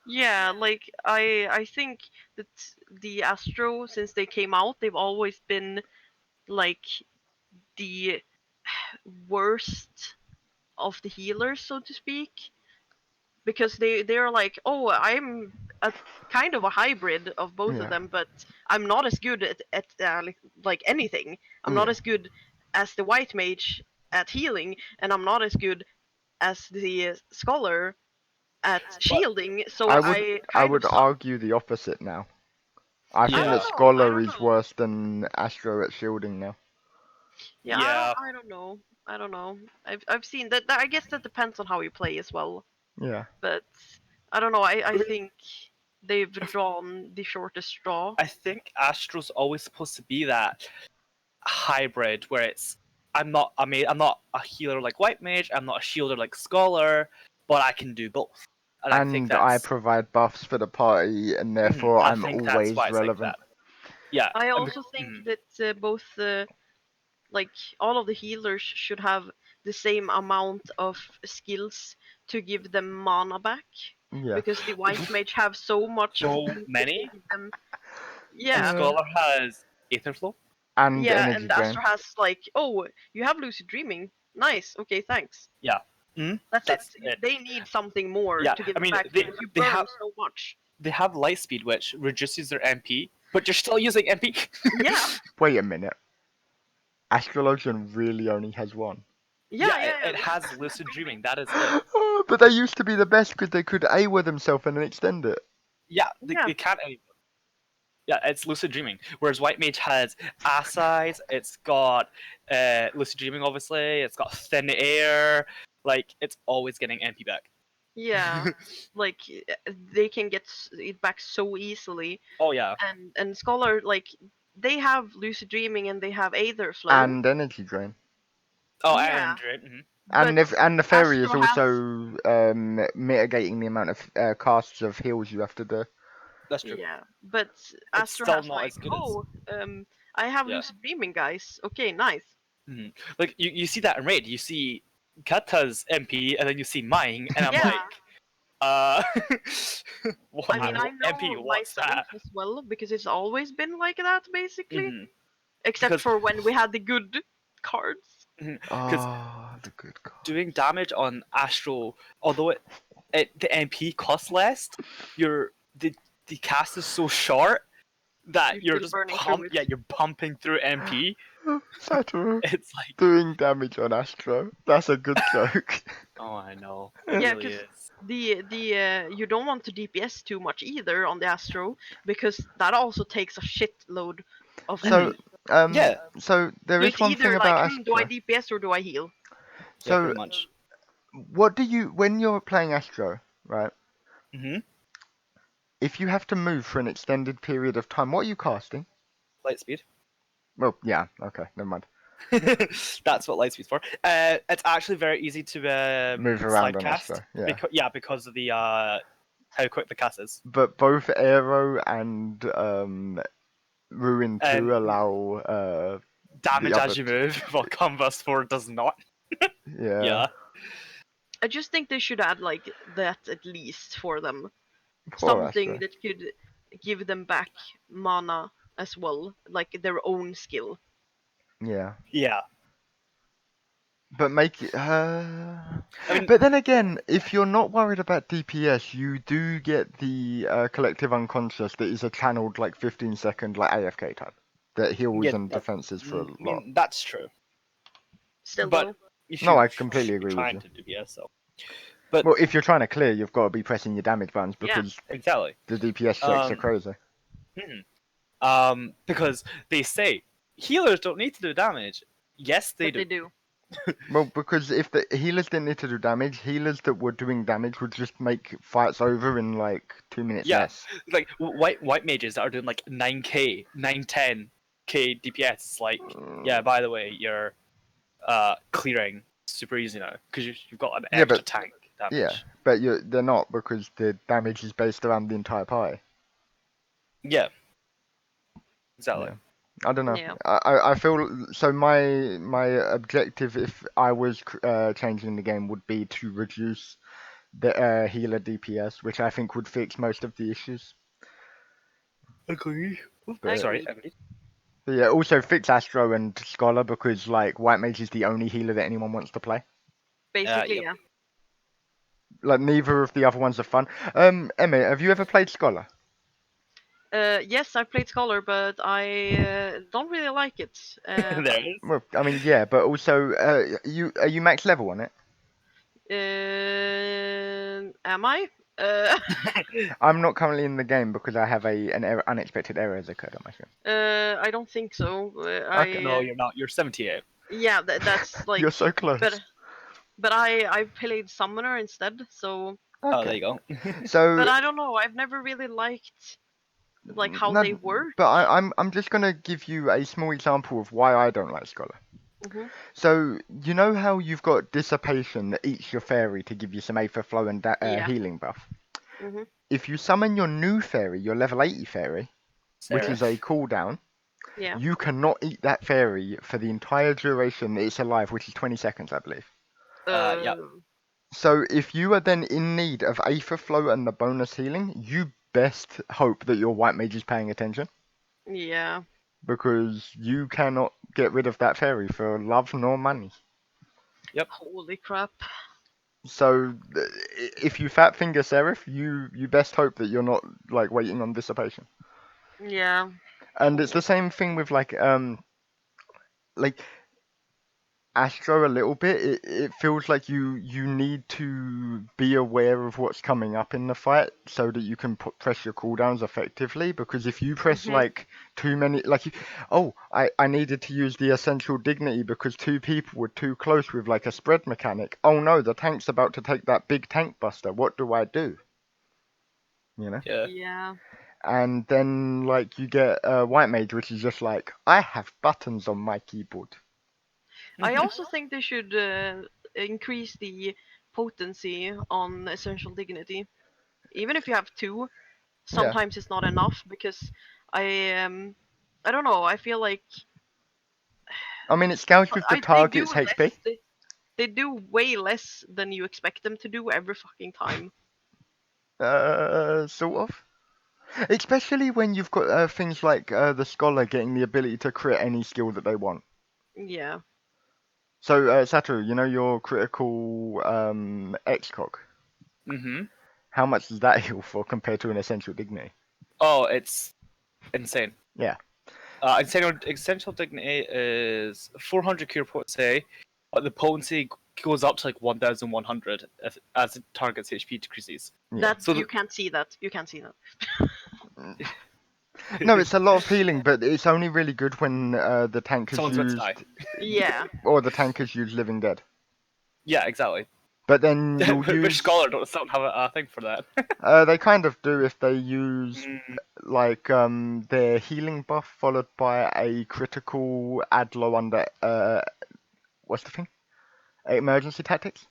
Yeah, like I think that the Astro since they came out, they've always been like the worst of the healers, so to speak, because they're like, oh, I'm a kind of a hybrid of both of Yeah, them, but I'm not as good at like anything. I'm not yeah. as good as the white mage at healing, and I'm not as good as the scholar at But shielding. So I would I I kind of would suck. argue the opposite now. I I think don't that yeah, know. I Scholar don't is know. worse than Astro at shielding now. Yeah, yeah, I don't know. I don't know. I've seen that. I guess that depends on how you play as well. Yeah. But I don't know. I I mean, think they've drawn the shortest straw. I think Astro's always supposed to be that hybrid where it's I'm not a healer like white mage, I'm not a shielder like scholar, but I can do both. And I think And I that's provide buffs for the party, and therefore I I'm think that's always why it's like relevant. that. Yeah. I and also think that both like all of the healers should have the same amount of skills to give them mana back, Yeah. because the white mage have so much of so things that can many, give them. and Yeah, scholar has Aetherflow. And yeah, energy and the drain. Astro has like, oh, you have lucid dreaming. Nice. Okay, thanks. Yeah. Mm, That's it. that's it. They need something more Yeah. to give I them mean back because you they burn have so much. they have light speed which reduces their MP, but you're still using MP. Yeah, Wait a minute. Astrologian really only has one. yeah, Yeah, yeah, yeah. it This is has lucid dreaming. dreaming. That is it. But they used to be the best because they could AWA themselves and then extend it. Yeah, Yeah, they can't. Yeah, it's lucid dreaming. Whereas white mage has eyes. It's got lucid dreaming. Obviously, it's got thin air. Like it's always getting MP back. yeah. Like they can get it back so easily, Oh yeah. and Scholar like they have lucid dreaming and they have Aether Flow. And energy drain. Oh, Yeah. and right. Mhm. And But the fairy is Astro has- also mitigating the amount of casts of heals you have to do. That's true. Yeah, but Astro still has not like, as good oh, I have Yeah. lucid dreaming, guys. Okay, nice. Mhm. Like you see that in raid. You see Kata's MP, and then you see mine, and I'm Yeah. like, uh, what, I mean, I MP? know What's myself that? as well because it's always been like that, basically. Mhm. Except Because- for when we had the good cards. Because The good god. doing damage on Astro, although the MP costs less, the cast is so short that You're you're still just burning through it. you're pumping through MP. Satoru It's like, doing damage on Astro. That's a good joke. oh, I know, it Yeah, really 'cause is. the you don't want to DPS too much either on the Astro because that also takes a shitload of So, MP. Yeah. so there So is it's one either thing like, about do I Astro. DPS or do I heal? Yeah, So, pretty much. what do you when you're playing Astro, right? Hmm. If you have to move for an extended period of time, what are you casting? Light speed. Well, yeah, okay, never mind. That's what light speed's for. It's actually very easy to Move around slide on cast. Astro, yeah. Because of the how quick the cast is. But both Aero and Ruin 2 And allow damage the as other you move, while Canvas 4 does not. yeah. I just think they should add like that at least for them. Poor Something Astro. that could give them back mana as well, like their own skill. Yeah. Yeah. But make it. I mean, But then again, if you're not worried about DPS, you do get the collective unconscious that is a channeled like 15-second like AFK type that heals yeah, and defenses for a lot. that's true. Still But though. you No, I should completely be agree with trying you. to DPS, so. But Well, if you're trying to clear, you've got to be pressing your damage buttons Yeah. because exactly. the DPS checks are crazy. Because they say healers don't need to do damage. Yes, they But do. they do. Well, because if the healers didn't need to do damage, healers that were doing damage would just make fights over in like 2 minutes Yeah. less. Like white mages that are doing like 9k, 910k DPS. It's like, yeah. By the way, you're clearing super easy now because you've got an Yeah, extra but- tank damage. Yeah, but they're not because the damage is based around the entire pie. Yeah. Exactly. Yeah. I don't know. Yeah. I feel so. My objective, if I was changing the game, would be to reduce the healer DPS, which I think would fix most of the issues. Agree. But- Sorry, Agreed. Emily. But yeah, also fix Astro and Scholar because like White Mage is the only healer that anyone wants to play. Basically, Yep. Like neither of the other ones are fun. Emma, have you ever played Scholar? yeah. Yes, I've played Scholar, but I don't really like it. There it is. Well, I mean, yeah, but also, are you max level on it? Am I? Uh, I'm not currently in the game because I have an unexpected error has occurred on my screen. I don't think so. Okay. No, you're not. You're 78. Yeah, that's like. You're so close. But I played Summoner instead, so. Oh, there you go. So, But I don't know. I've never really liked like how no, they work. But I'm just gonna give you a small example of why I don't like Scholar. Mhm. So you know how you've got Dissipation that eats your fairy to give you some Aether Flow and Yeah. healing buff. Mhm. If you summon your new fairy, your level 80 fairy, which Sarah. is a cooldown, Yeah. you cannot eat that fairy for the entire duration that it's alive, which is 20 seconds, I believe. Yep. So if you are then in need of Aether Flow and the bonus healing, you best hope that your White Mage is paying attention. Yeah. Because you cannot get rid of that fairy for love nor money. Holy crap. So if you fat finger Seraph, you best hope that you're not like waiting on Dissipation. Yeah. And it's the same thing with like Astro a little bit. It feels like you need to be aware of what's coming up in the fight so that you can press your cooldowns effectively. Because if you press Mhm. like too many, I needed to use the Essential Dignity because two people were too close with like a spread mechanic. Oh no, the tank's about to take that big tank buster. What do I do? You know? Yeah. Yeah. And then like you get White Mage, which is just like I have buttons on my keyboard. I also think they should increase the potency on Essential Dignity. Even if you have two, Yeah. sometimes it's not enough because I don't know. I feel like I mean, it scales with the they do target's HP. less. They do way less than you expect them to do every fucking time. Sort of. Especially when you've got things like the Scholar getting the ability to crit any skill that they want. Yeah. So, Satoru, you know your critical X-Cock? Mm-hmm. How much does that heal for compared to an Essential Dignity? Oh, it's insane. Yeah. Essential Dignity is 400 cure potency, but the potency goes up to like 1,100 as the target's HP decreases. Yeah. That So you can't see that. You can't see that. No, it's a lot of healing, but it's only really good when the tank has Someone's about to used, die. Yeah. or the tank has used Living Dead. Yeah, exactly. But then you'll Which use. Scholar don't have a thing for that. They kind of do if they use Mm, like their healing buff followed by a critical add low under what's the thing? Emergency tactics.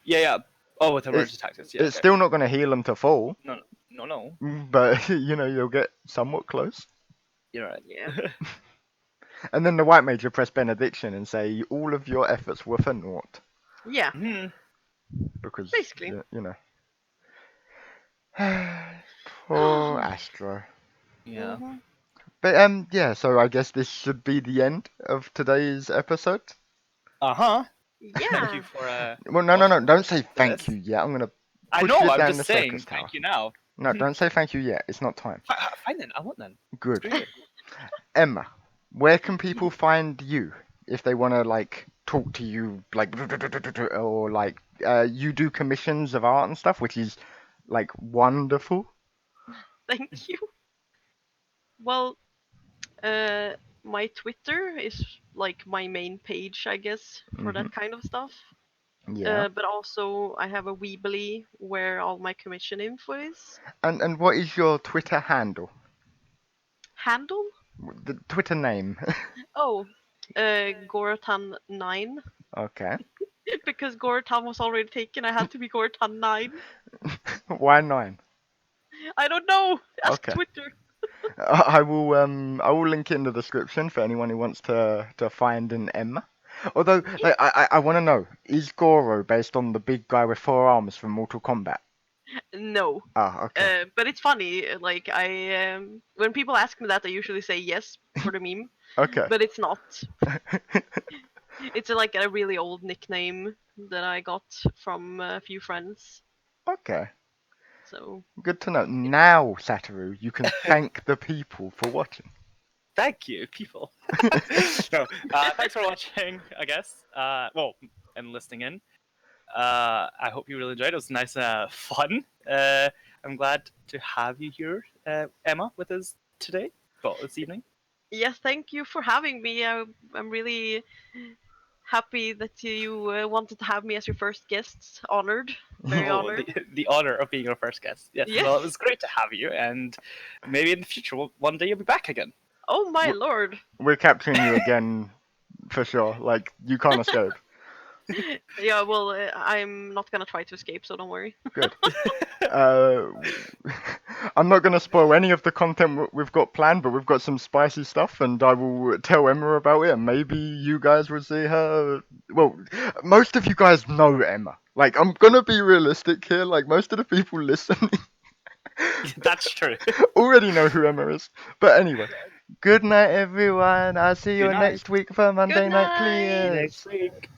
yeah. Oh, with emergency tactics. Yeah. It's Okay. still not going to heal them to full, No. but you'll get somewhat close. You're right. Yeah. And then the white mage will press benediction and say all of your efforts were for naught Yeah. Mhm. because Basically. you know. Poor Astro. Yeah. Mhm. But yeah, so I guess this should be the end of today's episode. Thank you Yeah. for Well, no, watching don't say thank this. you yet. I'm gonna I push know. you I'm down just the saying. circus tower. Thank you now. No, don't say thank you yet. It's not time. Fine then. I won't then. Good. Screw you. Emma, where can people find you if they want to like talk to you, like, or like you do commissions of art and stuff, which is like wonderful. Thank you. Well, my Twitter is like my main page, I guess, for Hmm. that kind of stuff. Yeah. But also I have a Weebly where all my commission info is. And what is your Twitter handle? Handle? The Twitter name. Oh, Gorotan9. Okay. Because Gorotan was already taken, I had to be Gorotan9. Why 9? I don't know. Ask Okay. Twitter. I will link it in the description for anyone who wants to find an Emma. Although like, I want to know, is Goro based on the big guy with 4 arms from Mortal Kombat? No. Ah, okay. But it's funny. Like when people ask me that, I usually say yes for the meme, Okay. but it's not. It's like a really old nickname that I got from a few friends. Okay. So Good to know. Now, Satoru, you can thank the people for watching. Thank you, people. No, thanks for watching, I guess. And listening in. I hope you really enjoyed it. It was nice and fun. I'm glad to have you here, Emma, with us today. Well, this evening. yeah, thank you for having me. I'm really happy that you wanted to have me as your first guest. Honored, very Oh, honored. the honor of being your first guest. Yes. Yes. Well, it was great to have you, and maybe in the future, one day you'll be back again. Oh my Wh- lord. We're capturing you again for sure. Like, you can't escape. Yeah, well, I'm not gonna try to escape, so don't worry. Good. Uh, I'm not going to spoil any of the content we've got planned, but we've got some spicy stuff, and I will tell Emma about it, and maybe you guys will see her. Well, most of you guys know Emma. Like, I'm going to be realistic here. Like, most of the people listening That's true. already know who Emma is. But anyway, good night, everyone. I'll see you Good night. next week for Monday Good Night night. Clears. Next week.